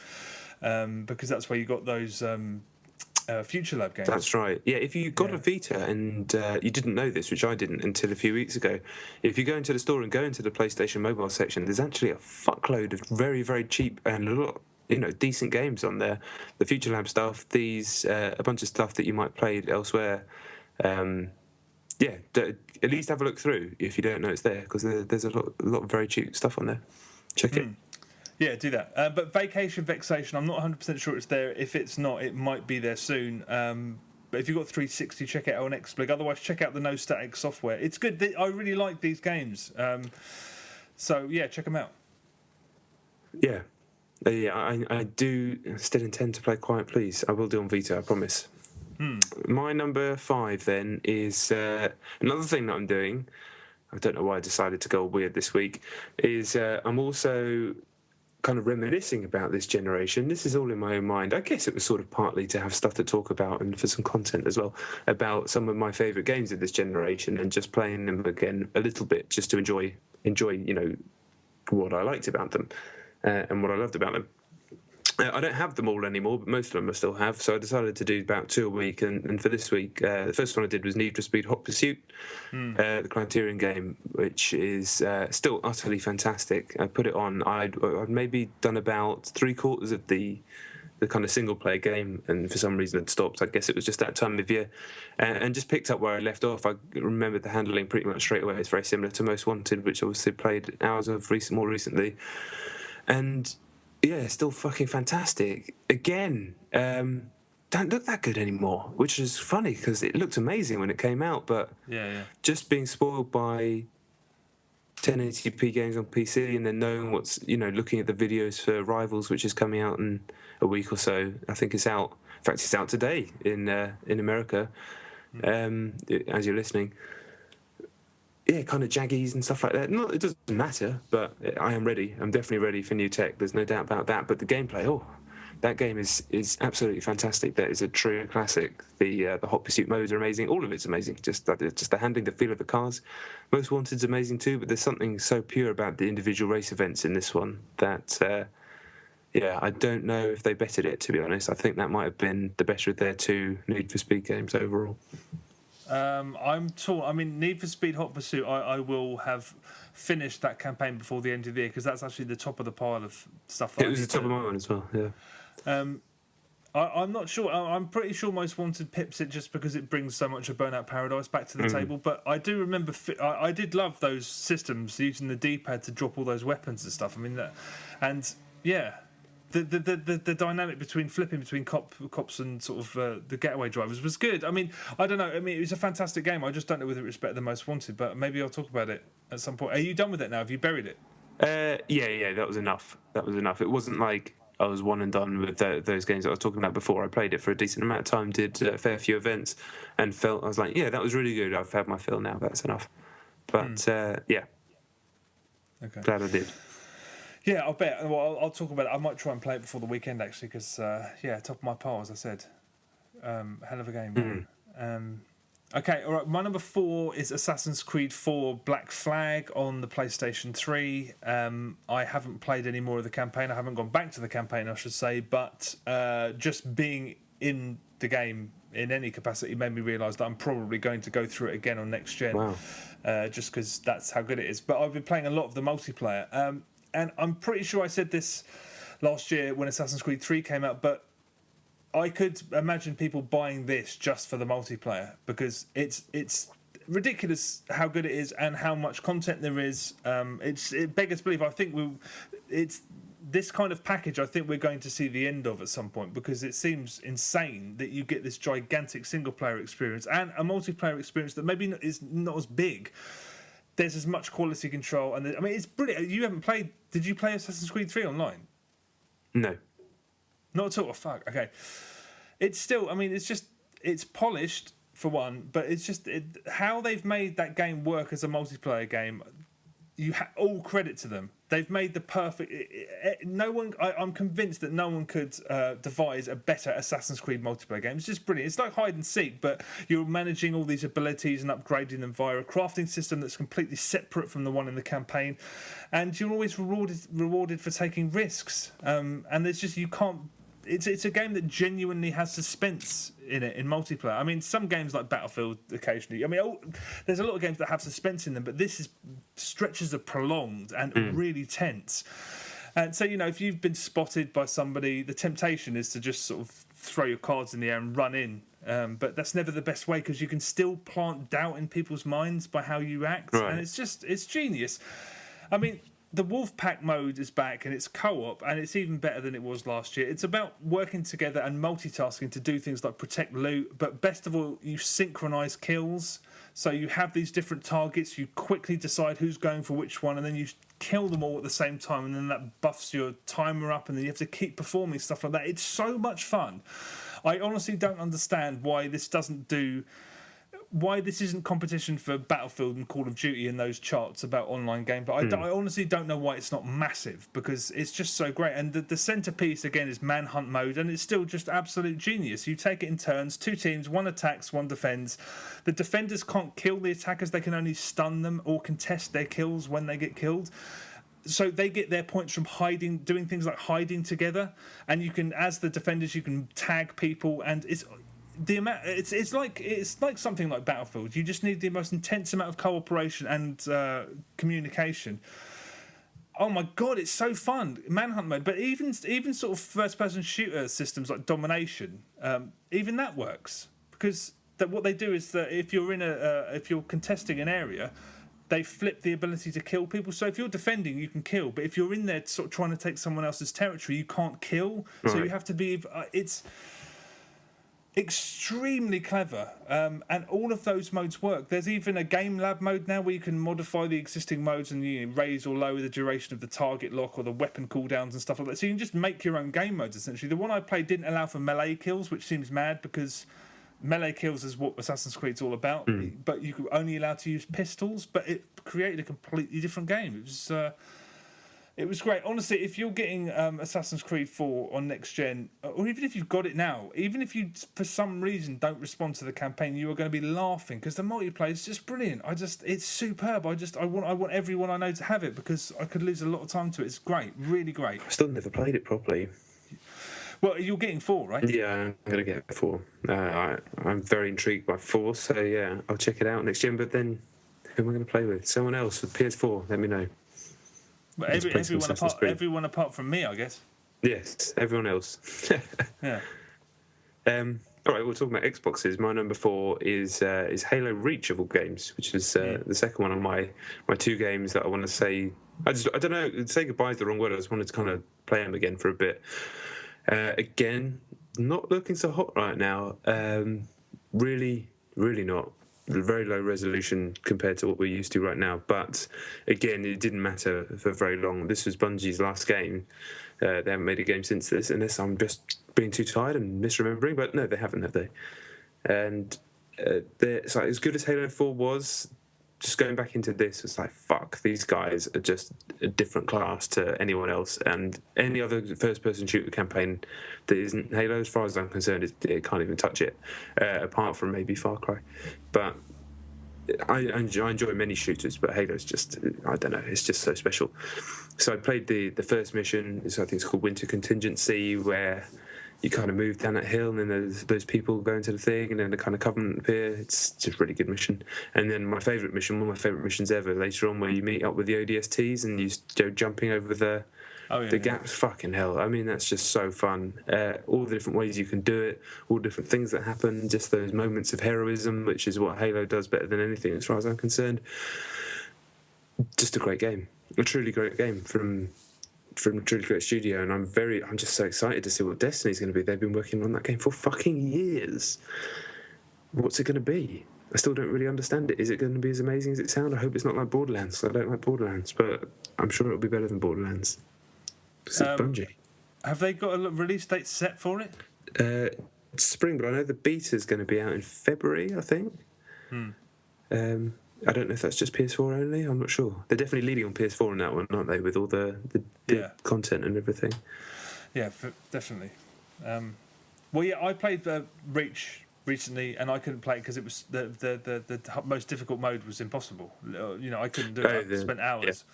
because that's where you got those Future Lab games. That's right. Yeah, if you got a Vita and you didn't know this, which I didn't until a few weeks ago, if you go into the store and go into the PlayStation Mobile section, there's actually a fuckload of very, very cheap and a lot, decent games on there. The Future Lab stuff, a bunch of stuff that you might play elsewhere. At least have a look through if you don't know it's there, because there's a lot of very cheap stuff on there. Check it. Yeah, do that. But Vexation, I'm not 100% sure it's there. If it's not, it might be there soon. But if you've got 360, check it out on XBlig. Otherwise, check out the No Static Software. It's good. I really like these games. So, yeah, check them out. Yeah. I do still intend to play Quiet Please. I will do on Vita, I promise. My number 5 then is another thing that I'm doing. I don't know why I decided to go weird this week. Is I'm also kind of reminiscing about this generation. This is all in my own mind. I guess it was sort of partly to have stuff to talk about and for some content as well about some of my favourite games of this generation, and just playing them again a little bit just to enjoy what I liked about them and what I loved about them. I don't have them all anymore, but most of them I still have. So I decided to do about 2 a week. And for this week, the first one I did was Need for Speed Hot Pursuit, the Criterion game, which is still utterly fantastic. I put it on. I'd maybe done about 3/4 of the kind of single-player game, and for some reason it stopped. I guess it was just that time of year. And just picked up where I left off. I remembered the handling pretty much straight away. It's very similar to Most Wanted, which obviously played hours of more recently. And... yeah, still fucking fantastic. Again, don't look that good anymore, which is funny because it looked amazing when it came out, but just being spoiled by 1080p games on PC and then knowing what's, looking at the videos for Rivals, which is coming out in a week or so. I think it's out. In fact, it's out today in America, as you're listening. Yeah, kind of jaggies and stuff like that. No, it doesn't matter, but I am ready. I'm definitely ready for new tech. There's no doubt about that. But the gameplay, that game is absolutely fantastic. That is a true classic. The Hot Pursuit modes are amazing. All of it's amazing. Just the handling, the feel of the cars. Most Wanted's amazing too. But there's something so pure about the individual race events in this one that, I don't know if they bettered it, to be honest. I think that might have been the better of their two Need for Speed games overall. I'm torn. I mean, Need for Speed Hot Pursuit, I will have finished that campaign before the end of the year because that's actually the top of the pile of stuff. It was the top of my one as well, yeah. I'm not sure. I'm pretty sure Most Wanted pips it just because it brings so much of Burnout Paradise back to the table. But I do remember, I did love those systems using the D-pad to drop all those weapons and stuff. I mean, the dynamic between flipping between cops and sort of the getaway drivers was good. I mean, I don't know. I mean, it was a fantastic game. I just don't know whether it was better than Most Wanted, but maybe I'll talk about it at some point. Are you done with it now? Have you buried it? Yeah, that was enough. It wasn't like I was one and done with those games that I was talking about before. I played it for a decent amount of time, did a fair few events, and felt, I was like, yeah, that was really good. I've had my fill now. That's enough. But, yeah. Okay. Glad I did. Yeah, I'll bet. Well, I'll talk about it. I might try and play it before the weekend, actually, because, top of my pile, as I said. Hell of a game. Okay, all right. My number 4 is Assassin's Creed 4 Black Flag on the PlayStation 3. I haven't played any more of the campaign. I haven't gone back to the campaign, I should say. But just being in the game in any capacity made me realise that I'm probably going to go through it again on next gen. Wow. Just because that's how good it is. But I've been playing a lot of the multiplayer. And I'm pretty sure I said this last year when Assassin's Creed 3 came out, but I could imagine people buying this just for the multiplayer because it's ridiculous how good it is and how much content there is. It beggars belief. I think it's this kind of package I think we're going to see the end of at some point because it seems insane that you get this gigantic single-player experience and a multiplayer experience that maybe is not as big. There's as much quality control, and it's brilliant. You haven't played? Did you play Assassin's Creed 3 online? No, not at all. Oh, fuck. Okay, it's still. It's polished for one, but it's just how they've made that game work as a multiplayer game. All credit to them. They've made the perfect. No one. I'm convinced that no one could devise a better Assassin's Creed multiplayer game. It's just brilliant. It's like hide and seek, but you're managing all these abilities and upgrading them via a crafting system that's completely separate from the one in the campaign, and you're always rewarded for taking risks. And there's just you can't. It's a game that genuinely has suspense in it in multiplayer. I mean, some games like Battlefield occasionally. There's a lot of games that have suspense in them, but this stretches are prolonged and really tense. And so, if you've been spotted by somebody, the temptation is to just sort of throw your cards in the air and run in. But that's never the best way because you can still plant doubt in people's minds by how you act. Right. And it's genius. I mean, the Wolfpack mode is back and it's co-op and it's even better than it was last year. It's about working together and multitasking to do things like protect loot, but best of all, you synchronise kills. So you have these different targets, you quickly decide who's going for which one, and then you kill them all at the same time, and then that buffs your timer up, and then you have to keep performing stuff like that. It's so much fun. I honestly don't understand why this isn't competition for Battlefield and Call of Duty in those charts about online game, but I honestly don't know why it's not massive because it's just so great. And the centerpiece again is manhunt mode, and it's still just absolute genius. You take it in turns, 2 teams, 1 attacks, 1 defends. The defenders can't kill the attackers; they can only stun them or contest their kills when they get killed. So they get their points from doing things like hiding together, and you can, as the defenders, you can tag people, and it's like something like Battlefield. You just need the most intense amount of cooperation and communication. Oh my god, it's so fun, manhunt mode. But even sort of first-person shooter systems like Domination, even that works because what they do is that if you're contesting an area, they flip the ability to kill people. So if you're defending, you can kill, but if you're in there sort of trying to take someone else's territory, you can't kill. Right. So you have to be. extremely clever, and all of those modes work. There's even a game lab mode now where you can modify the existing modes and raise or lower the duration of the target lock or the weapon cooldowns and stuff like that. So you can just make your own game modes essentially. The one I played didn't allow for melee kills, which seems mad because melee kills is what Assassin's Creed's all about. But you could only allowed to use pistols, but it created a completely different game. It was great. Honestly, if you're getting Assassin's Creed 4 on next gen, or even if you've got it now, even if you, for some reason, don't respond to the campaign, you are going to be laughing because the multiplayer is just brilliant. It's superb. I want everyone I know to have it because I could lose a lot of time to it. It's great, really great. I still never played it properly. Well, you're getting 4, right? Yeah, I'm going to get 4. I'm very intrigued by 4, so yeah, I'll check it out next gen. But then, who am I going to play with? Someone else with PS4? Let me know. But everyone apart from me, I guess. Yes, everyone else. Yeah. All right, we'll talk about Xboxes. My number 4 is Halo Reach of all games, which is the second one on my 2 games that I want to say. I don't know. Say goodbye is the wrong word. I just wanted to kind of play them again for a bit. Again, not looking so hot right now. Really, really not. Very low resolution compared to what we're used to right now. But again, it didn't matter for very long. This was Bungie's last game. They haven't made a game since this, unless I'm just being too tired and misremembering. But no, they haven't, have they? And it's like, as good as Halo 4 was, just going back into this, it's like, fuck, these guys are just a different class to anyone else. And any other first-person shooter campaign that isn't Halo, as far as I'm concerned, it can't even touch it, apart from maybe Far Cry. But I enjoy many shooters, but Halo's just, I don't know, it's just so special. So I played the first mission, I think it's called Winter Contingency, where you kind of move down that hill and then there's those people going to the thing and then the kind of Covenant appear. It's just a really good mission. And then my favourite mission, one of my favourite missions ever, later on, where you meet up with the ODSTs and you go jumping over the gaps. Fucking hell. I mean, that's just so fun. All the different ways you can do it, all the different things that happen, just those moments of heroism, which is what Halo does better than anything as far as I'm concerned. Just a great game. A truly great game from a truly great studio, and I'm just so excited to see what Destiny's going to be. They've been working on that game for fucking years. What's it going to be? I still don't really understand it. Is it going to be as amazing as it sounds? I hope it's not like Borderlands. I don't like Borderlands, but I'm sure it'll be better than Borderlands. It's Bungie. Have they got a release date set for it? Spring, but I know the beta's going to be out in February, I think. I don't know if that's just PS4 only. I'm not sure. They're definitely leading on PS4 on that one, aren't they? With all the content and everything. Yeah, definitely. I played the Reach recently, and I couldn't play it because it was the most difficult mode was impossible. I couldn't do it. I spent hours.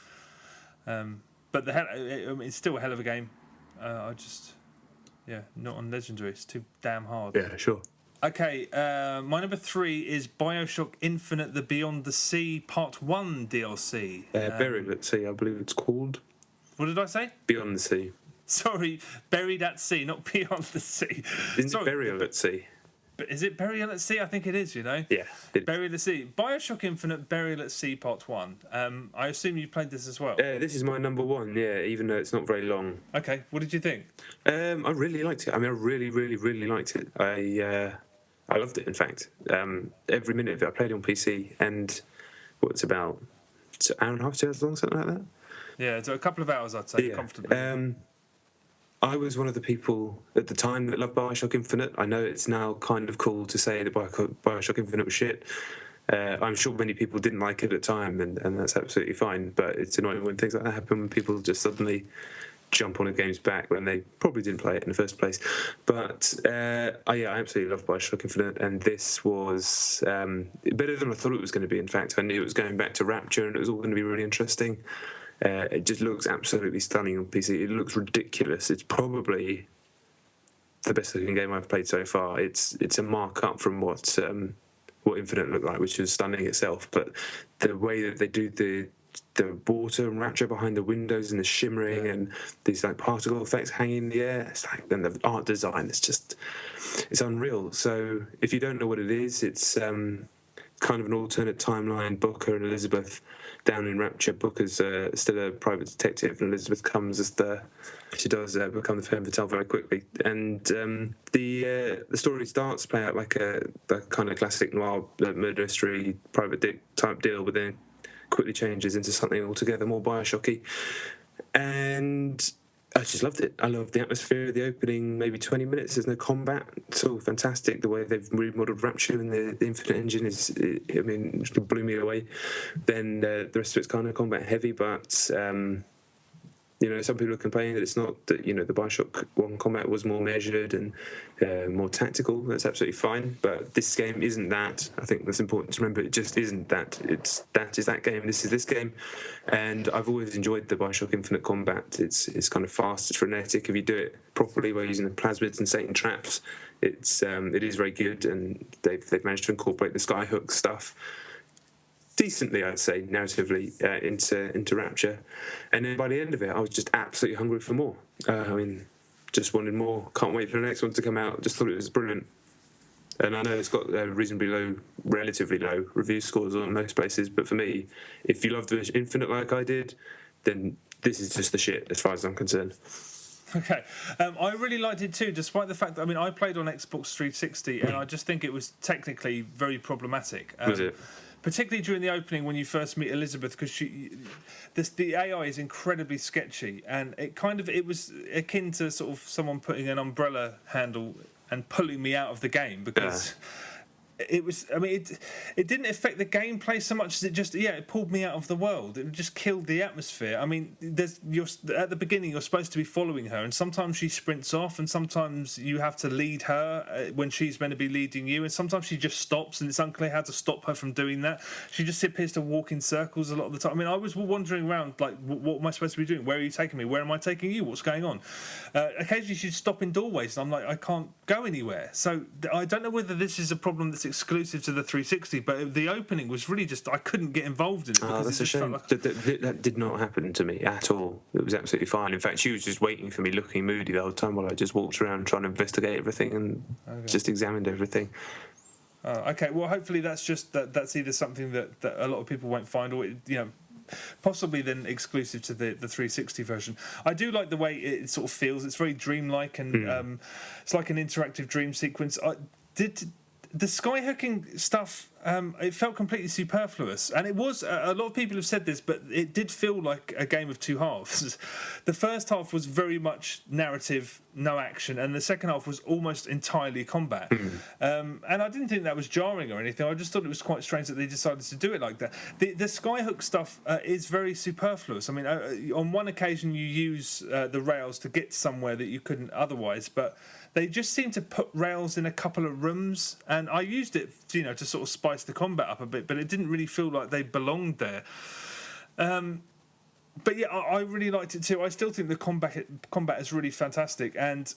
Yeah. But it's still a hell of a game. Not on Legendary. It's too damn hard. Yeah, sure. Okay, my number 3 is BioShock Infinite: The Beyond the Sea Part 1 DLC. Buried at Sea, I believe it's called. What did I say? Beyond the Sea. Sorry, Buried at Sea, not Beyond the Sea. Isn't it Burial at Sea? But is it Burial at Sea? I think it is, Yeah. Burial at Sea. BioShock Infinite, Burial at Sea Part 1. I assume you played this as well. This is my number 1, even though it's not very long. Okay, what did you think? I really liked it. I mean, I really, really, really liked it. I loved it, in fact. Every minute of it, I played it on PC, and it's about an hour and a half, 2 hours long, something like that? Yeah, it's a couple of hours, I'd say, comfortably. I was one of the people at the time that loved BioShock Infinite. I know it's now kind of cool to say that BioShock Infinite was shit. I'm sure many people didn't like it at the time, and that's absolutely fine, but it's annoying when things like that happen, when people just suddenly jump on a game's back when they probably didn't play it in the first place. But I absolutely love BioShock Infinite, and this was better than I thought it was going to be. In fact, I knew it was going back to Rapture, and it was all going to be really interesting. It just looks absolutely stunning on PC. It looks ridiculous. It's probably the best looking game I've played so far. It's a mark up from what Infinite looked like, which was stunning itself. But the way that they do the water and Rapture behind the windows and the shimmering and these like particle effects hanging in the air, it's like, then the art design, it's unreal. So if you don't know what it is, it's kind of an alternate timeline. Booker and Elizabeth down in Rapture. Booker's still a private detective, and Elizabeth comes as she does become the femme fatale very quickly. And the story starts play out like the kind of classic noir murder mystery private dick type deal, but then quickly changes into something altogether more BioShocky. And I just loved it. I loved the atmosphere, the opening maybe 20 minutes. There's no combat. It's all fantastic. The way they've remodeled Rapture and the Infinite engine it blew me away. Then the rest of it's kind of combat heavy, but some people are complaining that it's not, that, the BioShock 1 combat was more measured and more tactical. That's absolutely fine, but this game isn't that. I think that's important to remember. It just isn't that. That is that game. This is this game, and I've always enjoyed the BioShock Infinite combat. It's kind of fast, it's frenetic. If you do it properly by using the plasmids and Satan traps, it is very good, and they've managed to incorporate the skyhook stuff decently, I'd say, narratively into Rapture. And then by the end of it, I was just absolutely hungry for more. Just wanted more. Can't wait for the next one to come out. Just thought it was brilliant. And I know it's got relatively low review scores on most places, but for me, if you love the Infinite like I did, then this is just the shit as far as I'm concerned. Okay, I really liked it too, despite the fact that, I played on Xbox 360, and I just think it was technically very problematic. Was it? Particularly during the opening when you first meet Elizabeth, because the AI is incredibly sketchy, and it was akin to sort of someone putting an umbrella handle and pulling me out of the game, because it was. It didn't affect the gameplay so much as it pulled me out of the world. It just killed the atmosphere. You're at the beginning, you're supposed to be following her, and sometimes she sprints off, and sometimes you have to lead her when she's meant to be leading you, and sometimes she just stops, and it's unclear how to stop her from doing that. She just appears to walk in circles a lot of the time. I was wandering around like, what am I supposed to be doing? Where are you taking me? Where am I taking you? What's going on? Occasionally she'd stop in doorways, and I'm like, I can't go anywhere. So I don't know whether this is a problem that's exclusive to the 360, but the opening was really just, I couldn't get involved in it. Because that's a shame. That did not happen to me at all. It was absolutely fine. In fact, she was just waiting for me, looking moody the whole time while I just walked around trying to investigate everything and just examined everything. Okay, well, hopefully that's either something that a lot of people won't find, or possibly then exclusive to the 360 version. I do like the way it sort of feels. It's very dreamlike, and it's like an interactive dream sequence. The skyhooking stuff, it felt completely superfluous, and it was. A lot of people have said this, but it did feel like a game of two halves. The first half was very much narrative, no action, and the second half was almost entirely combat. And I didn't think that was jarring or anything. I just thought it was quite strange that they decided to do it like that. The skyhook stuff is very superfluous. On one occasion you use the rails to get somewhere that you couldn't otherwise, but they just seem to put rails in a couple of rooms, and I used it, to sort of spice the combat up a bit, but it didn't really feel like they belonged there. But yeah, I really liked it too. I still think the combat is really fantastic, and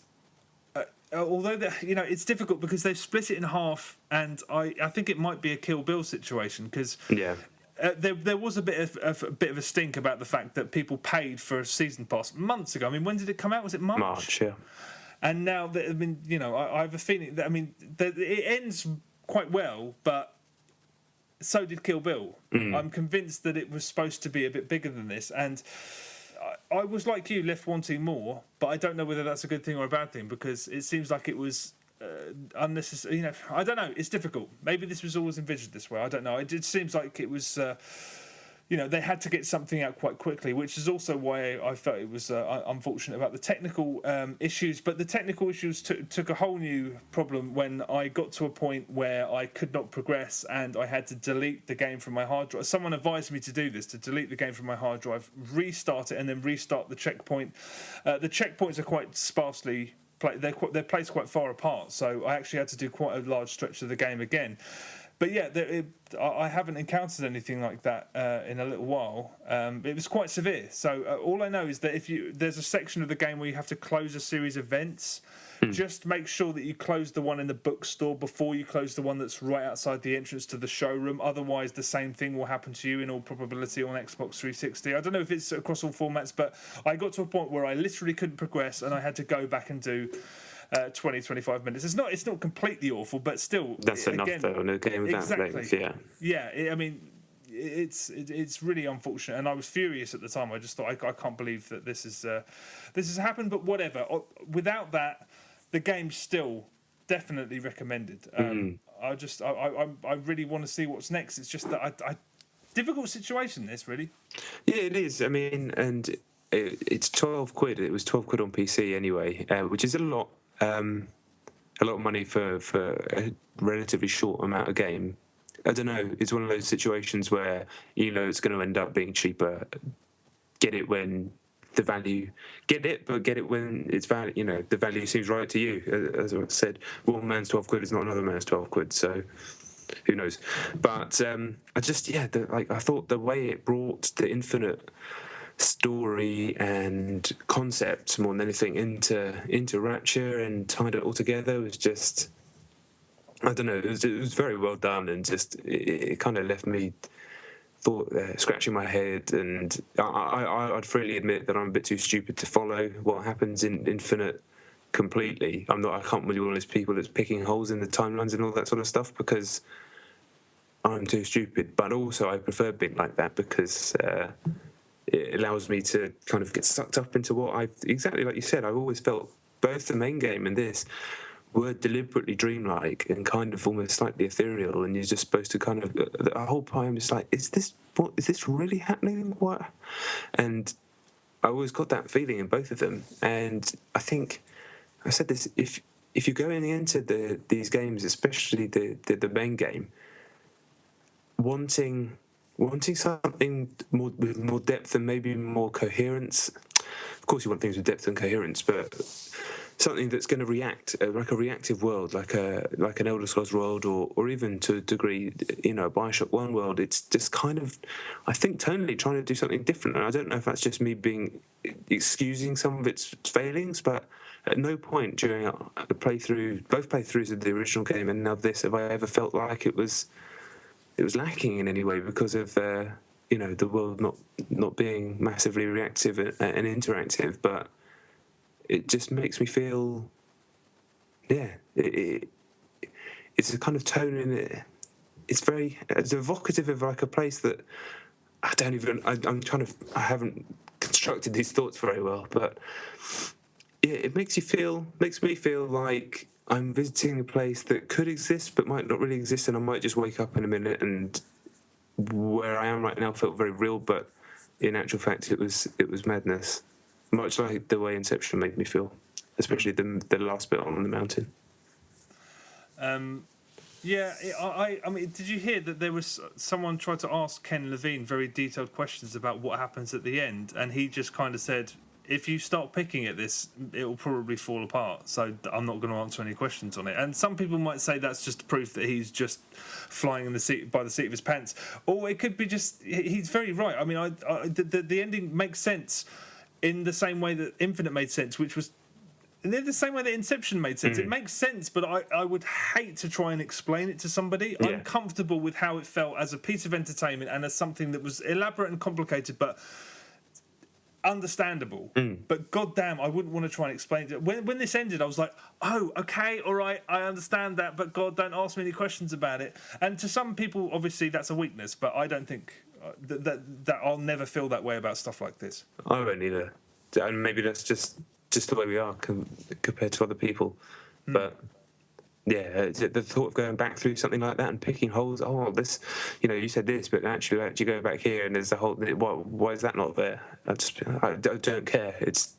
although it's difficult because they've split it in half, and I think it might be a Kill Bill situation, because there was a bit of a stink about the fact that people paid for a season pass months ago. When did it come out? Was it March? March, yeah. And now that I have a feeling that that it ends quite well, but so did Kill Bill. I'm convinced that it was supposed to be a bit bigger than this, and I was like you, left wanting more. But I don't know whether that's a good thing or a bad thing, because it seems like it was unnecessary. I don't know. It's difficult. Maybe this was always envisioned this way. I don't know. It seems like it was. They had to get something out quite quickly, which is also why I felt it was unfortunate about the technical issues. But the technical issues took a whole new problem when I got to a point where I could not progress, and I had to delete the game from my hard drive. Someone advised me to do this, to delete the game from my hard drive, restart it, and then restart the checkpoint. The checkpoints are quite sparsely they're placed quite far apart, so I actually had to do quite a large stretch of the game again. But yeah, I haven't encountered anything like that in a little while. It was quite severe. So all I know is that there's a section of the game where you have to close a series of vents. Just make sure that you close the one in the bookstore before you close the one that's right outside the entrance to the showroom. Otherwise, the same thing will happen to you in all probability on Xbox 360. I don't know if it's across all formats, but I got to a point where I literally couldn't progress, and I had to go back and do 20, 25 minutes. It's not completely awful, but still, that's enough though in a game of that length. I mean, it's really unfortunate, and I was furious at the time. I just thought I can't believe that this has happened. But whatever. Without that, the game's still definitely recommended. I really want to see what's next. It's just that I difficult situation. This really. Yeah, it is. I mean, and it's £12. It was £12 on PC anyway, which is a lot of money for a relatively short amount of game. I don't know. It's one of those situations where it's going to end up being cheaper. Get it when the value. Get it when it's value. The value seems right to you. As I said, one man's £12 is not another man's £12. So who knows? But I thought the way it brought the Infinite story and concept more than anything into Rapture and tied it all together was just, I don't know, it was very well done, and just it kind of left me scratching my head. And I'd freely admit that I'm a bit too stupid to follow what happens in Infinite completely. I can't be one of those people that's picking holes in the timelines and all that sort of stuff, because I'm too stupid. But also I prefer being like that, because it allows me to kind of get sucked up into what exactly like you said, I've always felt both the main game and this were deliberately dreamlike and kind of almost slightly ethereal, and you're just supposed to kind of, the whole time is like, is this really happening? What? And I always got that feeling in both of them. And I think I said this, if you're going into these games, especially the main game, wanting something more with more depth and maybe more coherence. Of course, you want things with depth and coherence, but something that's going to react, like a reactive world, like an Elder Scrolls world, or even to a degree, a BioShock 1 world. It's just kind of, I think, tonally trying to do something different. And I don't know if that's just me excusing some of its failings, but at no point during the both playthroughs of the original game and now this, have I ever felt like it was lacking in any way because of the world not being massively reactive and interactive. But it just makes me feel, it's a kind of tone in it. It's evocative of like a place that I haven't constructed these thoughts very well, but yeah, it makes me feel like I'm visiting a place that could exist but might not really exist, and I might just wake up in a minute and where I am right now felt very real, but in actual fact it was madness, much like the way Inception made me feel, especially the last bit on the mountain. I mean, did you hear that there was someone tried to ask Ken Levine very detailed questions about what happens at the end, and he just kind of said, if you start picking at this, it will probably fall apart. So I'm not going to answer any questions on it. And some people might say that's just proof that he's just flying by the seat of his pants. Or it could be just, he's very right. I mean, the ending makes sense in the same way that Infinite made sense, which was in the same way that Inception made sense. It makes sense, but I would hate to try and explain it to somebody. Yeah. I'm comfortable with how it felt as a piece of entertainment and as something that was elaborate and complicated, but understandable. But goddamn, I wouldn't want to try and explain it. When this ended, I was like, oh, okay, all right, I understand that, but God, don't ask me any questions about it. And to some people, obviously, that's a weakness, but I don't think that I'll never feel that way about stuff like this. I won't either. And maybe that's just the way we are compared to other people. But yeah, the thought of going back through something like that and picking holes. Oh, this, you said this, but actually go back here and there's a whole. Why is that not there? I don't care. It's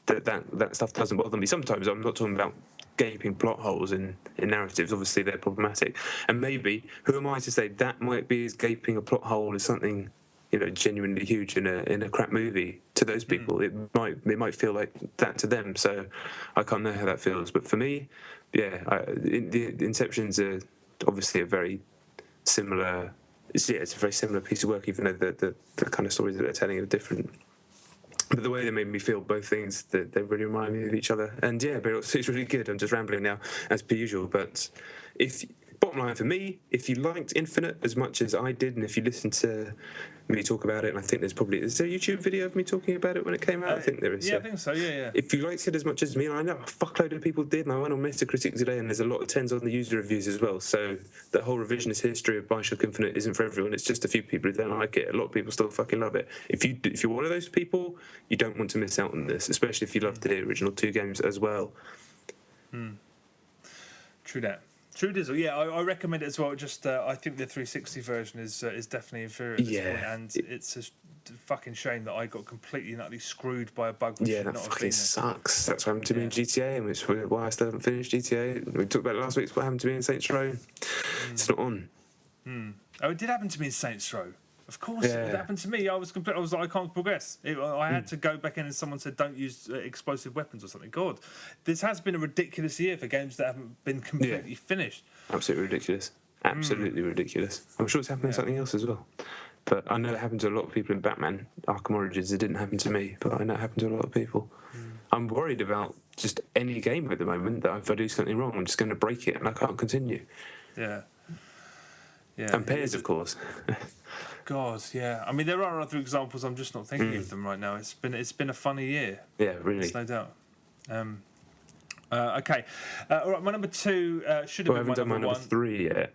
that stuff doesn't bother me. Sometimes I'm not talking about gaping plot holes in narratives. Obviously, they're problematic, and maybe who am I to say that might be as gaping a plot hole as something genuinely huge in a crap movie. To those people, it might feel like that to them. So I can't know how that feels, but for me. Yeah, the Inception's obviously a very similar. It's a very similar piece of work, even though the kind of stories that they're telling are different. But the way they made me feel, both things, that they really remind me of each other. And yeah, but it's really good. I'm just rambling now, as per usual. But bottom line for me, if you liked Infinite as much as I did, and if you listened to me talk about it, and I think is there a YouTube video of me talking about it when it came out? I think there is. Yeah, I think so. Yeah. If you liked it as much as me, and I know a fuckload of people did, and I went on Metacritic today, and there's a lot of 10s on the user reviews as well. So the whole revisionist history of BioShock Infinite isn't for everyone. It's just a few people who don't like it. A lot of people still fucking love it. If you're one of those people, you don't want to miss out on this, especially if you loved the original 2 games as well. True that. True Dizzle, yeah, I recommend it as well. Just I think the 360 version is definitely inferior at this point, and it's a fucking shame that I got completely and utterly screwed by a bug. Which that fucking sucks. That's what happened to me in GTA, and it's why I still haven't finished GTA. We talked about it last week. It's what happened to me in Saints Row. It's not on. Oh, it did happen to me in Saints Row. Of course, it happened to me. I was like, I can't progress. I had to go back in, and someone said, "Don't use explosive weapons" or something. God, this has been a ridiculous year for games that haven't been completely finished. Absolutely ridiculous. Absolutely ridiculous. I'm sure it's happening to something else as well. But I know it happened to a lot of people in Batman Arkham Origins. It didn't happen to me, but I know it happened to a lot of people. I'm worried about just any game at the moment that if I do something wrong, I'm just going to break it and I can't continue. Yeah. And pairs, of course. God, yeah. I mean, there are other examples. I'm just not thinking of them right now. It's been a funny year. Yeah, really. There's no doubt. Okay. All right. My number 2 should have been my number 1. I haven't done my number 3 yet.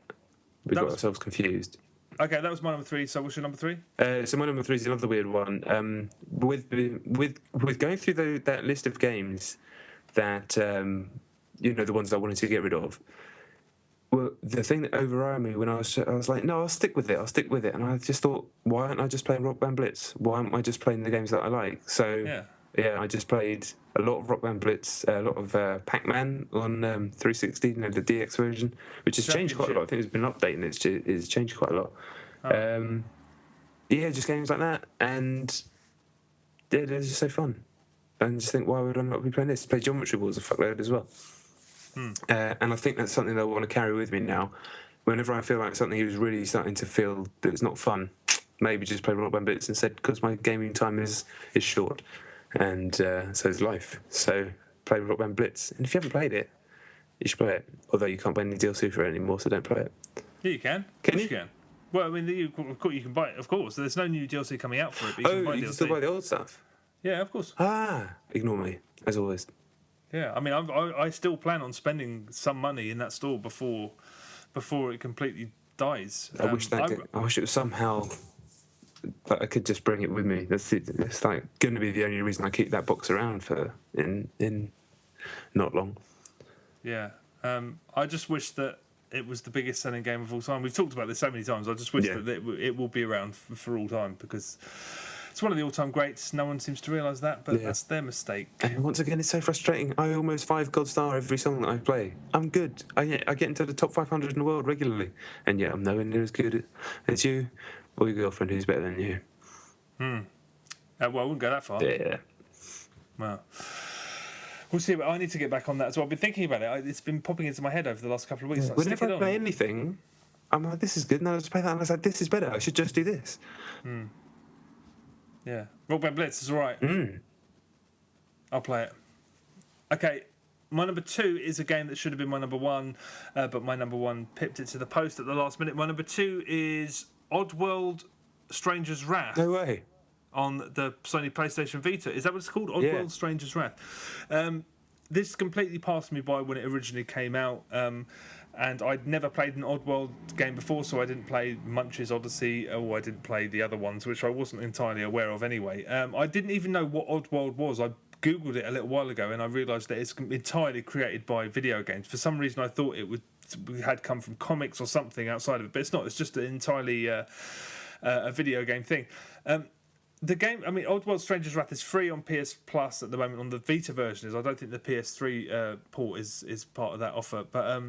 We got ourselves confused. Okay, that was my number 3. So what's your number 3? So my number 3 is another weird one. With going through that list of games that the ones I wanted to get rid of. Well, the thing that overrode me when I was like, no, I'll stick with it. And I just thought, why aren't I just playing Rock Band Blitz? Why aren't I just playing the games that I like? So I just played a lot of Rock Band Blitz, a lot of Pac-Man on 360, the DX version, which has changed quite a lot. I think it's been updating. It's changed quite a lot. Just games like that, and they're just so fun. And I just think, why would I not be playing this? Play Geometry Wars a fuckload as well. And I think that's something that I want to carry with me now. Whenever I feel like something is really starting to feel that it's not fun, maybe just play Rock Band Blitz instead, because my gaming time is short, and so is life. So play Rock Band Blitz, and if you haven't played it, you should play it. Although you can't buy any DLC for it anymore, so don't play it. Yeah, you can. Can you? You can. Well, I mean, you can buy it, of course. There's no new DLC coming out for it, but you can buy you DLC. can still buy the old stuff? Yeah, of course. Ignore me, as always. Yeah, I mean, I still plan on spending some money in that store before it completely dies. I wish it was somehow that I could just bring it with me. It's like going to be the only reason I keep that box around for in not long. Yeah, I just wish that it was the biggest selling game of all time. We've talked about this so many times. I just wish that it will be around for all time, because it's one of the all-time greats. No one seems to realise that, but that's their mistake. And once again, it's so frustrating. I almost 5 gold star every song that I play. I'm good. I get into the top 500 in the world regularly, and yet I'm nowhere near as good as you or your girlfriend who's better than you. Well, I wouldn't go that far. Yeah. Well, we'll see. But I need to get back on that as well. I've been thinking about it. It's been popping into my head over the last couple of weeks. Yeah. Whenever I play anything, I'm like, this is good. Now I just play that, and I was like, this is better. I should just do this. Yeah, Rock Band Blitz is all right. I'll play it. Okay, my number 2 is a game that should have been my number 1, but my number 1 pipped it to the post at the last minute. My number 2 is Oddworld Stranger's Wrath. No way. On the Sony PlayStation Vita. Is that what it's called? Oddworld Stranger's Wrath. This completely passed me by when it originally came out. And I'd never played an Oddworld game before, so I didn't play Munch's Odyssey, or I didn't play the other ones, which I wasn't entirely aware of anyway. I didn't even know what Oddworld was. I Googled it a little while ago, and I realised that it's entirely created by video games. For some reason, I thought it had come from comics or something outside of it, but it's not. It's just entirely a video game thing. The game, I mean, Oddworld Stranger's Wrath is free on PS Plus at the moment. On the Vita version I don't think the PS3 port is part of that offer, but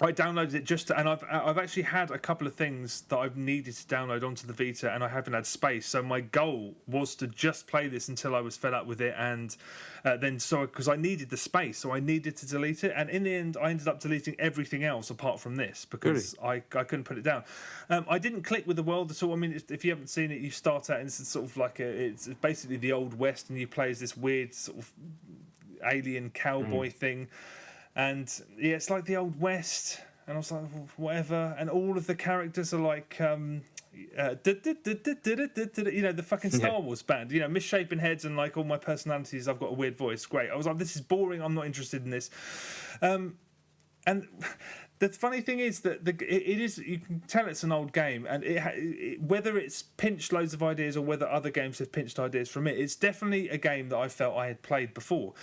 I downloaded it and I've actually had a couple of things that I've needed to download onto the Vita, and I haven't had space. So my goal was to just play this until I was fed up with it, and because I needed the space, so I needed to delete it. And in the end, I ended up deleting everything else apart from this, because I couldn't put it down. I didn't click with the world at all. I mean, if you haven't seen it, you start out and it's sort of like it's basically the Old West, and you play as this weird sort of alien cowboy thing. And yeah, it's like the Old West. And I was like, whatever. And all of the characters are like, the fucking Star Wars band. Misshapen heads and like all my personalities. I've got a weird voice. Great. I was like, this is boring. I'm not interested in this. And the funny thing is that it is. You can tell it's an old game, and whether it's pinched loads of ideas or whether other games have pinched ideas from it, it's definitely a game that I felt I had played before.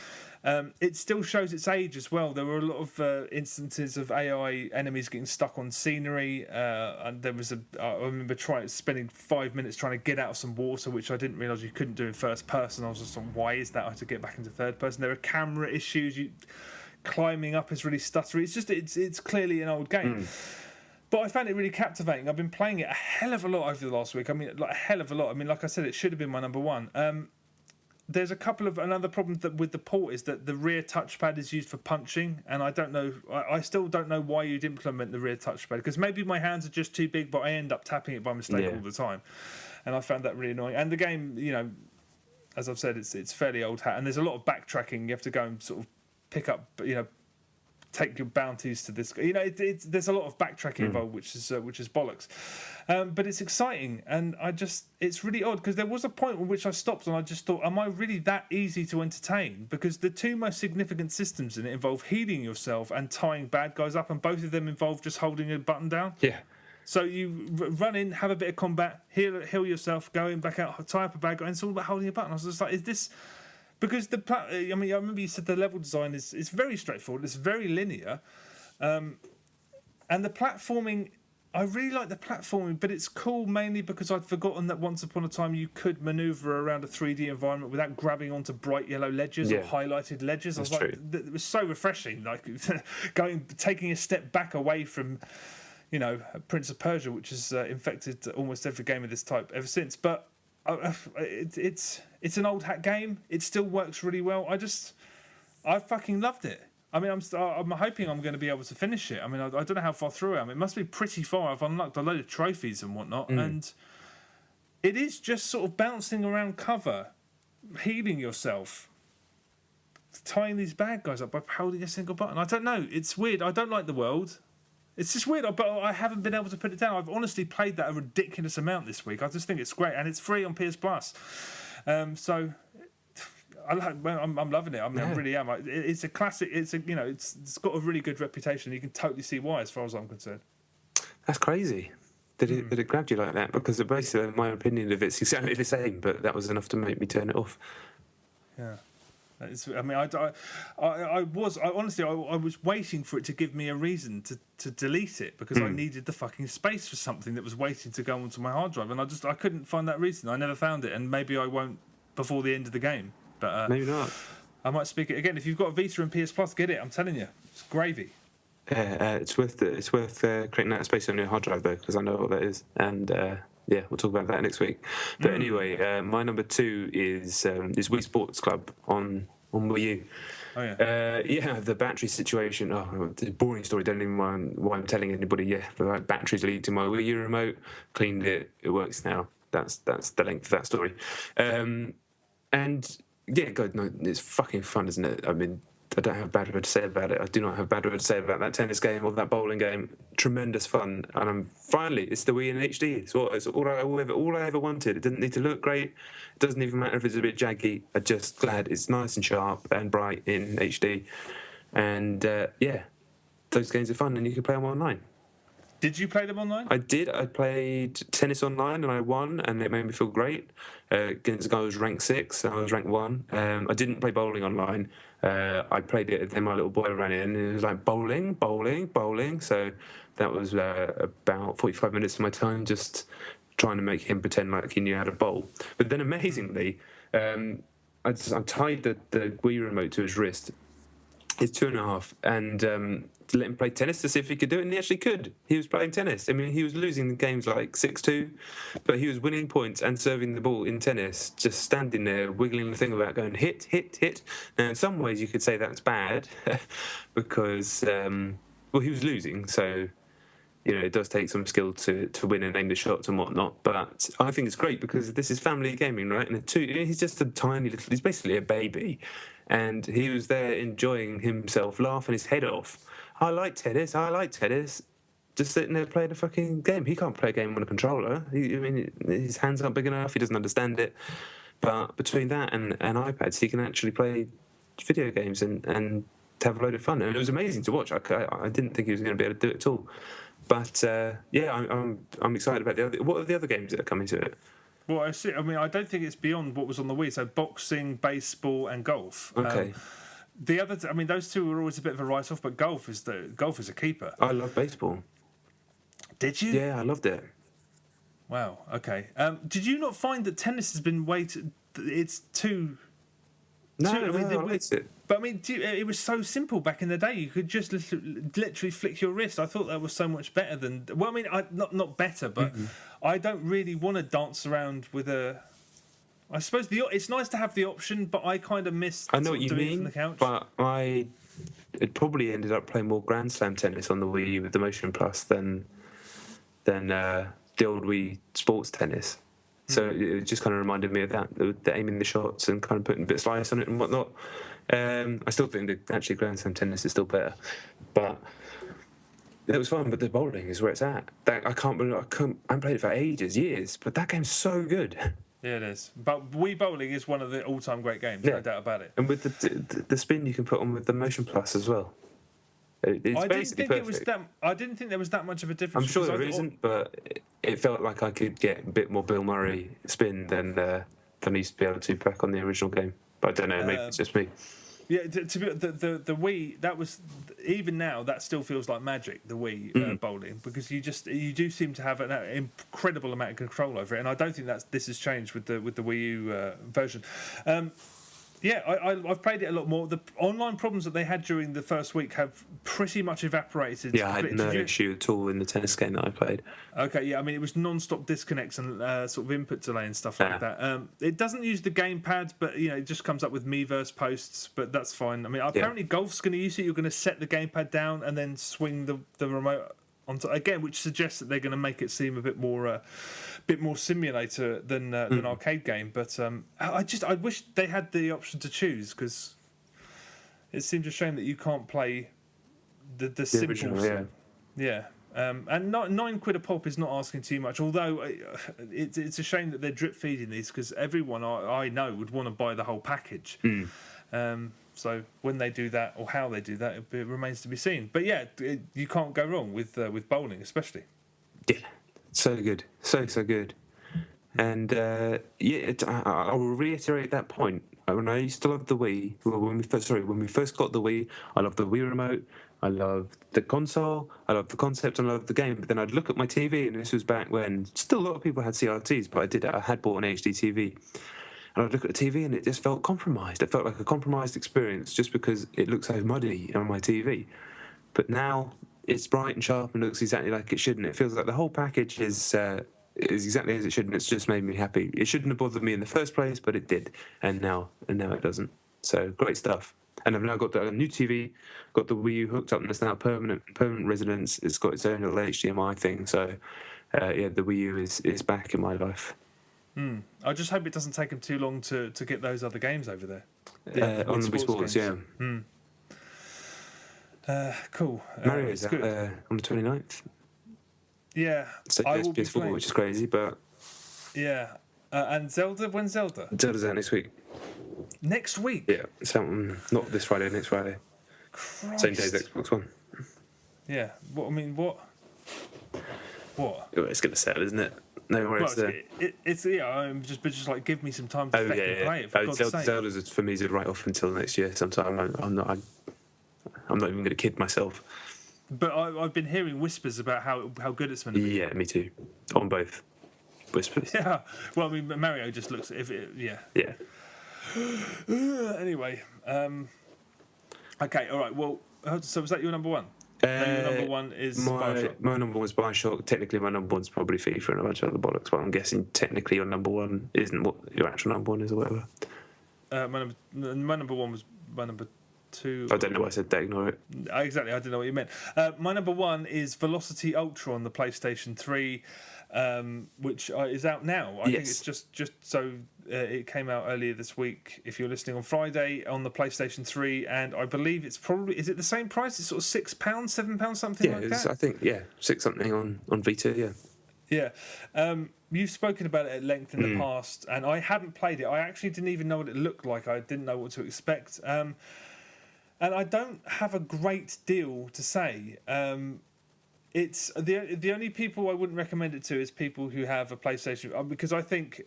It still shows its age as well. There were a lot of instances of AI enemies getting stuck on scenery, and there was I remember spending 5 minutes trying to get out of some water, which I didn't realise you couldn't do in first person. I was just like, why is that? I had to get back into third person. There are camera issues. Climbing up is really stuttery. It's clearly an old game. But I found it really captivating. I've been playing it a hell of a lot over the last week. I mean, like a hell of a lot. I mean, like I said, it should have been my number one. There's another problem with the port is that the rear touchpad is used for punching, and I don't know. I still don't know why you'd implement the rear touchpad, because maybe my hands are just too big, but I end up tapping it by mistake all the time, and I found that really annoying. And the game, as I've said, it's fairly old hat, and there's a lot of backtracking. You have to go and sort of pick up, take your bounties to this. There's a lot of backtracking involved, which is bollocks. But it's exciting, and it's really odd, because there was a point at which I stopped and I just thought, am I really that easy to entertain? Because the two most significant systems in it involve healing yourself and tying bad guys up, and both of them involve just holding a button down. Yeah. So you run in, have a bit of combat, heal yourself, go in, back out, tie up a bad guy, and it's all about holding a button. I was just like, is this... Because I remember you said the level design is very straightforward. It's very linear, and the platforming. I really like the platforming, but it's cool mainly because I'd forgotten that once upon a time you could maneuver around a 3D environment without grabbing onto bright yellow ledges or highlighted ledges. That's I was like, it was so refreshing, like taking a step back away from, Prince of Persia, which has infected almost every game of this type ever since. But it's an old hat game. It still works really well. I fucking loved it. I mean, I'm hoping I'm going to be able to finish it. I mean, I don't know how far through I am. It must be pretty far. I've unlocked a load of trophies and whatnot, and it is just sort of bouncing around cover, healing yourself, tying these bad guys up by holding a single button. I don't know. It's weird. I don't like the world. It's just weird, but I haven't been able to put it down. I've honestly played that a ridiculous amount this week. I just think it's great, and it's free on PS Plus. So I'm loving it. I really am. It's a classic. It's got a really good reputation. You can totally see why, as far as I'm concerned. That's crazy. That it grabbed you like that, because basically my opinion of it's exactly the same, but that was enough to make me turn it off. Yeah. I was waiting for it to give me a reason to delete it, because I needed the fucking space for something that was waiting to go onto my hard drive, and I couldn't find that reason. I never found it, and maybe I won't before the end of the game. But maybe not. I might speak it again. If you've got Vita and PS Plus, get it. I'm telling you, it's gravy. It's worth creating that space on your hard drive though, because I know what that is, and. We'll talk about that next week. But anyway, my number 2 is Wii Sports Club on Wii U. Oh yeah. The battery situation. Oh, it's a boring story. Don't even mind why I'm telling anybody. Yeah, the batteries lead to my Wii U remote. Cleaned it. It works now. That's the length of that story. And yeah, God, no, it's fucking fun, isn't it? I mean, I don't have a bad word to say about it. I do not have a bad word to say about that tennis game or that bowling game. Tremendous fun. And it's the Wii in HD. It's all I ever wanted. It didn't need to look great. It doesn't even matter if it's a bit jaggy. I'm just glad it's nice and sharp and bright in HD. And those games are fun, and you can play them online. Did you play them online? I did. I played tennis online and I won, and it made me feel great. Against a guy who was ranked 6, and I was ranked 1. I didn't play bowling online. I played it, and then my little boy ran in, and it was like bowling. So that was about 45 minutes of my time just trying to make him pretend like he knew how to bowl. But then amazingly, I tied the Wii remote to his wrist. It's 2.5, and to let him play tennis to see if he could do it, and he actually could. He was playing tennis. I mean, he was losing the games like 6-2, but he was winning points and serving the ball in tennis, just standing there, wiggling the thing about going hit, hit, hit. Now, in some ways, you could say that's bad, because, he was losing, so... it does take some skill to win and aim the shots and whatnot. But I think it's great because this is family gaming, right? And he's just a tiny little... He's basically a baby. And he was there enjoying himself, laughing his head off. I like tennis. Just sitting there playing a fucking game. He can't play a game on a controller. His hands aren't big enough. He doesn't understand it. But between that and iPads, he can actually play video games and have a load of fun. And it was amazing to watch. I didn't think he was going to be able to do it at all. But I'm excited about the other. What are the other games that are coming to it? Well, I see. I mean, I don't think it's beyond what was on the Wii. So boxing, baseball, and golf. Okay. The other, those two were always a bit of a write-off, but golf is a keeper. I love baseball. Did you? Yeah, I loved it. Wow. Okay. Did you not find that tennis has been it's too? No, I liked it. But it was so simple back in the day. You could just literally flick your wrist. I thought that was so much better than. Well, not better, but I don't really want to dance around with a. I suppose it's nice to have the option, but I kind of miss. I know what you doing mean, it from the couch. but it probably ended up playing more Grand Slam tennis on the Wii with the Motion Plus than the old Wii Sports Tennis. So it just kind of reminded me of that, the aiming the shots and kind of putting a bit of slice on it and whatnot. I still think that actually Grand Slam tennis is still better, but it was fun. But the bowling is where it's at. I haven't played it for years, but that game's so good. Yeah, it is. But Wii Bowling is one of the all-time great games, no doubt about it. And with the spin you can put on with the Motion Plus as well. It's basically perfect. I didn't think there was that much of a difference. I'm sure there isn't, but it felt like I could get a bit more Bill Murray spin than I used to be able to back on the original game. But I don't know, maybe it's just me. Yeah, to be the Wii, that was even now that still feels like magic. The Wii bowling, because you do seem to have an incredible amount of control over it, and I don't think this has changed with the Wii U version. I've played it a lot more. The online problems that they had during the first week have pretty much evaporated. Yeah, I had no issue at all in the tennis game that I played. Okay, yeah, it was non-stop disconnects and sort of input delay and stuff like that. It doesn't use the gamepad, but it just comes up with Miiverse posts, but that's fine. Apparently golf's going to use it. You're going to set the gamepad down and then swing the remote onto again, which suggests that they're going to make it seem a bit more simulator than an arcade game. But I wish they had the option to choose, because it seems a shame that you can't play the simple original, and £9 a pop is not asking too much. Although it's a shame that they're drip feeding these, because everyone I know would want to buy the whole package. So when they do that, or how they do that, it remains to be seen. But yeah, you can't go wrong with bowling, especially. Yeah, so good, so good. And I will reiterate that point. When I used to love the Wii, when we first got the Wii, I loved the Wii remote, I loved the console, I loved the concept, and I loved the game. But then I'd look at my TV, and this was back when still a lot of people had CRTs, but I had bought an HD TV. And I'd look at the TV and it just felt compromised. It felt like a compromised experience just because it looked so muddy on my TV. But now it's bright and sharp and looks exactly like it should. And it feels like the whole package is exactly as it should. And it's just made me happy. It shouldn't have bothered me in the first place, but it did. And now it doesn't. So great stuff. And I've now got a new TV, got the Wii U hooked up, and it's now permanent residence. It's got its own little HDMI thing. So the Wii U is back in my life. I just hope it doesn't take them too long to get those other games over there. On the Wii Sports, yeah. Cool. Mario's on the 29th. Yeah. So PS4, which is crazy, but... Yeah. And Zelda? When's Zelda? Zelda's out next week. Next week? Yeah. So, not this Friday, next Friday. Christ. Same day as Xbox One. Yeah. What? What? It's going to sell, isn't it? No worries there. It's just like, give me some time to play it. For God's sake. Zelda's for me is right off until next year sometime. I'm not even going to kid myself. But I've been hearing whispers about how good it's going to be. Yeah, me too. On both whispers. Yeah. Well, Mario just looks. Yeah. Anyway. Okay. All right. Well. So was that your number one? Your number one is BioShock. My number one was BioShock. Technically, my number one's probably FIFA and a bunch of other bollocks, but I'm guessing technically your number one isn't what your actual number one is or whatever. My number one was my number two. I don't know why I said that, ignore it. Exactly, I didn't know what you meant. My number one is Velocity Ultra on the PlayStation 3. which is out now. I think it's just so it came out earlier this week. If you're listening on Friday on the PlayStation 3, and I believe it's probably, is it the same price? It's sort of £6, £7, something like that. I think six something on Vita. Yeah. Yeah. You've spoken about it at length in the past, and I hadn't played it. I actually didn't even know what it looked like. I didn't know what to expect. And I don't have a great deal to say. It's the only people I wouldn't recommend it to is people who have a PlayStation, because I think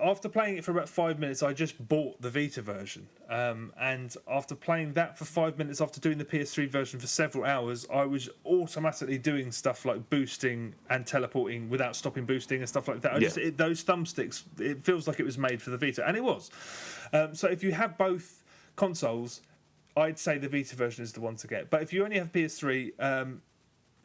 after playing it for about 5 minutes, I just bought the Vita version, and after playing that for 5 minutes, after doing the PS3 version for several hours, I was automatically doing stuff like boosting and teleporting without stopping boosting and stuff like that. Those thumbsticks, it feels like it was made for the Vita, and it was. So if you have both consoles, I'd say the Vita version is the one to get. But if you only have PS3,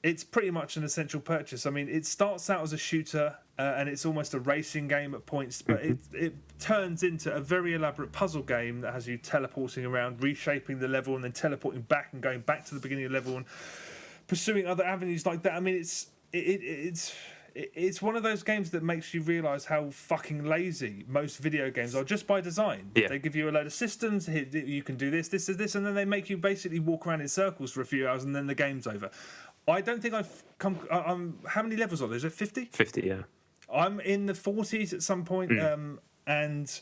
it's pretty much an essential purchase. I mean, it starts out as a shooter, and it's almost a racing game at points, but it turns into a very elaborate puzzle game that has you teleporting around, reshaping the level, and then teleporting back and going back to the beginning of the level and pursuing other avenues like that. I mean, it's one of those games that makes you realise how fucking lazy most video games are, just by design. Yeah. They give you a load of systems, you can do this, and then they make you basically walk around in circles for a few hours, and then the game's over. I don't think I've come. How many levels are there? Is it 50? 50, yeah. I'm in the 40s at some point, and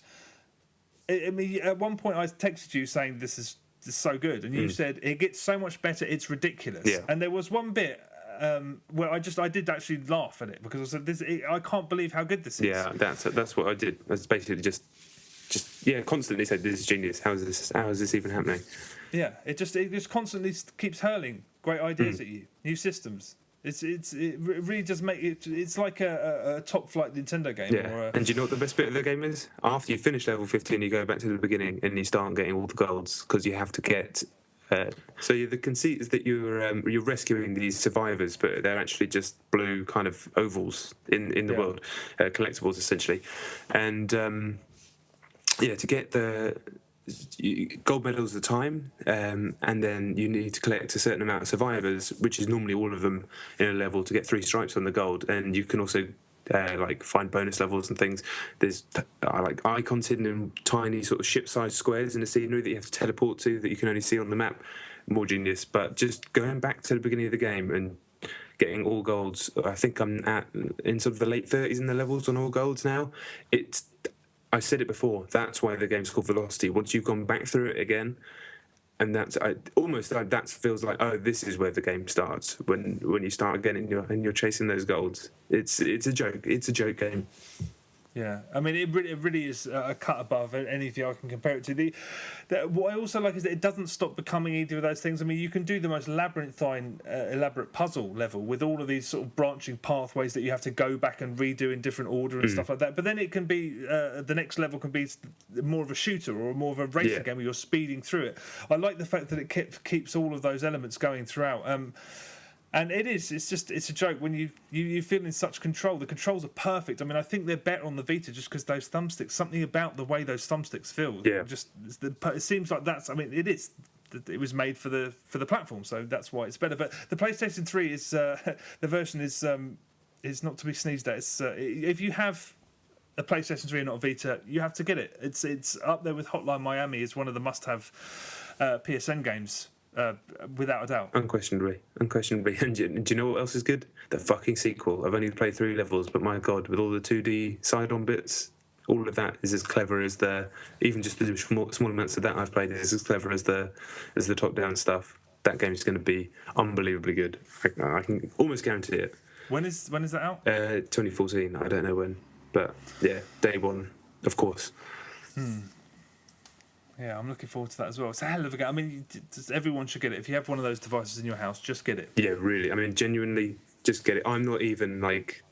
I mean, at one point I texted you saying this is so good, and you said it gets so much better, it's ridiculous. Yeah. And there was one bit where I did actually laugh at it, because I said, I can't believe how good this is. Yeah, that's what I did. I was basically just constantly said, this is genius. How is this even happening? Yeah, it just constantly keeps hurling great ideas at you, new systems. It really does make it. It's like a top flight Nintendo game. Yeah. And do you know what the best bit of the game is? After you finish level 15, you go back to the beginning and you start getting all the golds, because you have to get. So the conceit is that you're rescuing these survivors, but they're actually just blue kind of ovals in the world, collectibles essentially, and to get the gold medals at a time, and then you need to collect a certain amount of survivors, which is normally all of them in a level, to get 3 stripes on the gold. And you can also find bonus levels and things. There's icons hidden in tiny sort of ship-sized squares in the scenery that you have to teleport to, that you can only see on the map. More genius. But just going back to the beginning of the game and getting all golds, I think I'm in sort of the late 30s in the levels on all golds now. I said it before, that's why the game's called Velocity. Once you've gone back through it again, and that feels like, oh, this is where the game starts, when you start again and you're chasing those golds. It's a joke. It's a joke game. Yeah, I mean, it really is a cut above anything I can compare it to. What I also like is that it doesn't stop becoming either of those things. I mean, you can do the most labyrinthine, elaborate puzzle level with all of these sort of branching pathways that you have to go back and redo in different order and stuff like that. But then it can be, the next level can be more of a shooter or more of a racing game where you're speeding through it. I like the fact that it keeps all of those elements going throughout. And it's a joke when you feel in such control. The controls are perfect. I mean, I think they're better on the Vita just because those thumbsticks, something about the way those thumbsticks feel. Yeah. It seems like that's, I mean, it is. It was made for the platform, so that's why it's better. But the PlayStation 3 is, the version is not to be sneezed at. It's, if you have a PlayStation 3 and not a Vita, you have to get it. It's up there with Hotline Miami as one of the must-have PSN games. Without a doubt. Unquestionably. And do you know what else is good? The fucking sequel. I've only played 3 levels, but my God, with all the 2D side-on bits, all of that is as clever as even just the small amounts of that I've played is as clever as the top-down stuff. That game is going to be unbelievably good. I can almost guarantee it. When is that out? 2014. I don't know when, but yeah, day one, of course. Yeah, I'm looking forward to that as well. It's a hell of a game. I mean, everyone should get it. If you have one of those devices in your house, just get it. Yeah, really. I mean, genuinely, just get it. I'm not even like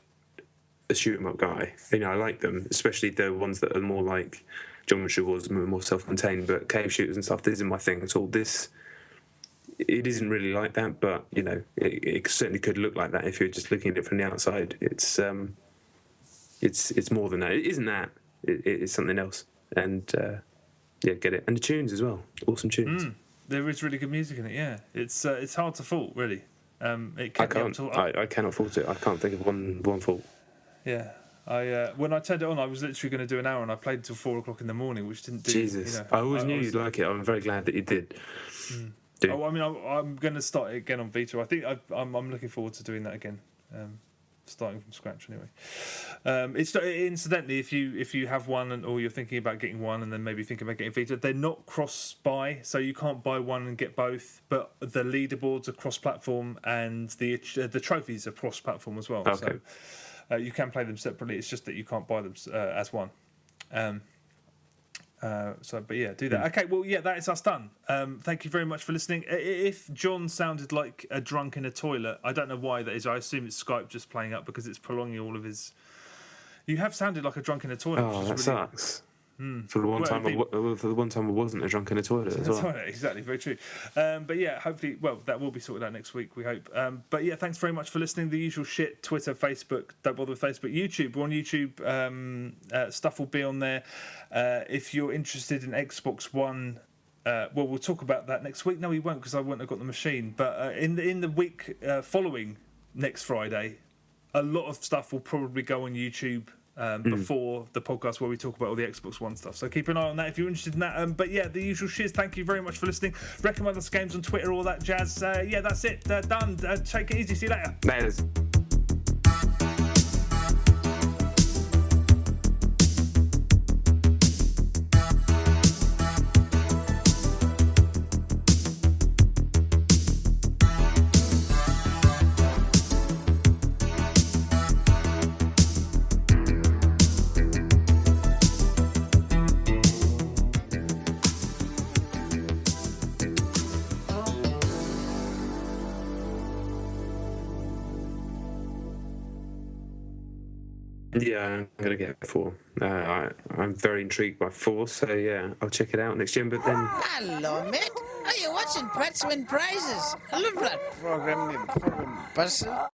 a shoot 'em up guy. You know, I like them, especially the ones that are more like Geometry Wars, more self-contained. But cave shooters and stuff, this isn't my thing at all. It isn't really like that, but you know, it certainly could look like that if you're just looking at it from the outside. It's more than that. It isn't that. It's something else. And yeah, get it. And the tunes as well. Awesome tunes. There is really good music in it, yeah. It's hard to fault, really. It I kept me up can't. till I cannot fault it. I can't think of one fault. yeah. When I turned it on, I was literally going to do an hour, and I played till 4 o'clock in the morning, which didn't do. Jesus, I always knew you'd like it. I'm very glad that you did. Oh, I mean, I'm going to start it again on Vita. I think I'm looking forward to doing that again, starting from scratch anyway. It's incidentally, if you have one or you're thinking about getting one, and then maybe thinking about getting Vita, they're not cross-buy, so you can't buy one and get both. But the leaderboards are cross-platform, and the trophies are cross-platform as well. Okay. So you can play them separately. It's just that you can't buy them as one. But yeah, do that. Okay, well, yeah, that is us done. Thank you very much for listening. If John sounded like a drunk in a toilet, I don't know why that is. I assume it's Skype just playing up because it's prolonging all of his. You have sounded like a drunk in a toilet. Oh, that sucks. For the one time I wasn't a drunk in a toilet as well. Exactly, very true. But yeah, hopefully, that will be sorted out next week, we hope. But yeah, thanks very much for listening. The usual shit: Twitter, Facebook. Don't bother with Facebook. YouTube. We're on YouTube. Stuff will be on there. If you're interested in Xbox One. We'll talk about that next week. No, we won't because I won't have got the machine. But in the week following next Friday, a lot of stuff will probably go on YouTube before the podcast where we talk about all the Xbox One stuff. So keep an eye on that if you're interested in that. But yeah, the usual shiz. Thank you very much for listening. Recommend us games on Twitter, all that jazz. Yeah, that's it. Done. Take it easy. See you later. Laters. Yeah, I'm going to get 4. I'm very intrigued by 4, so yeah, I'll check it out next year. But then... Hello, mate. Are you watching Pets Win Prizes? I love that program, you fucking bastard.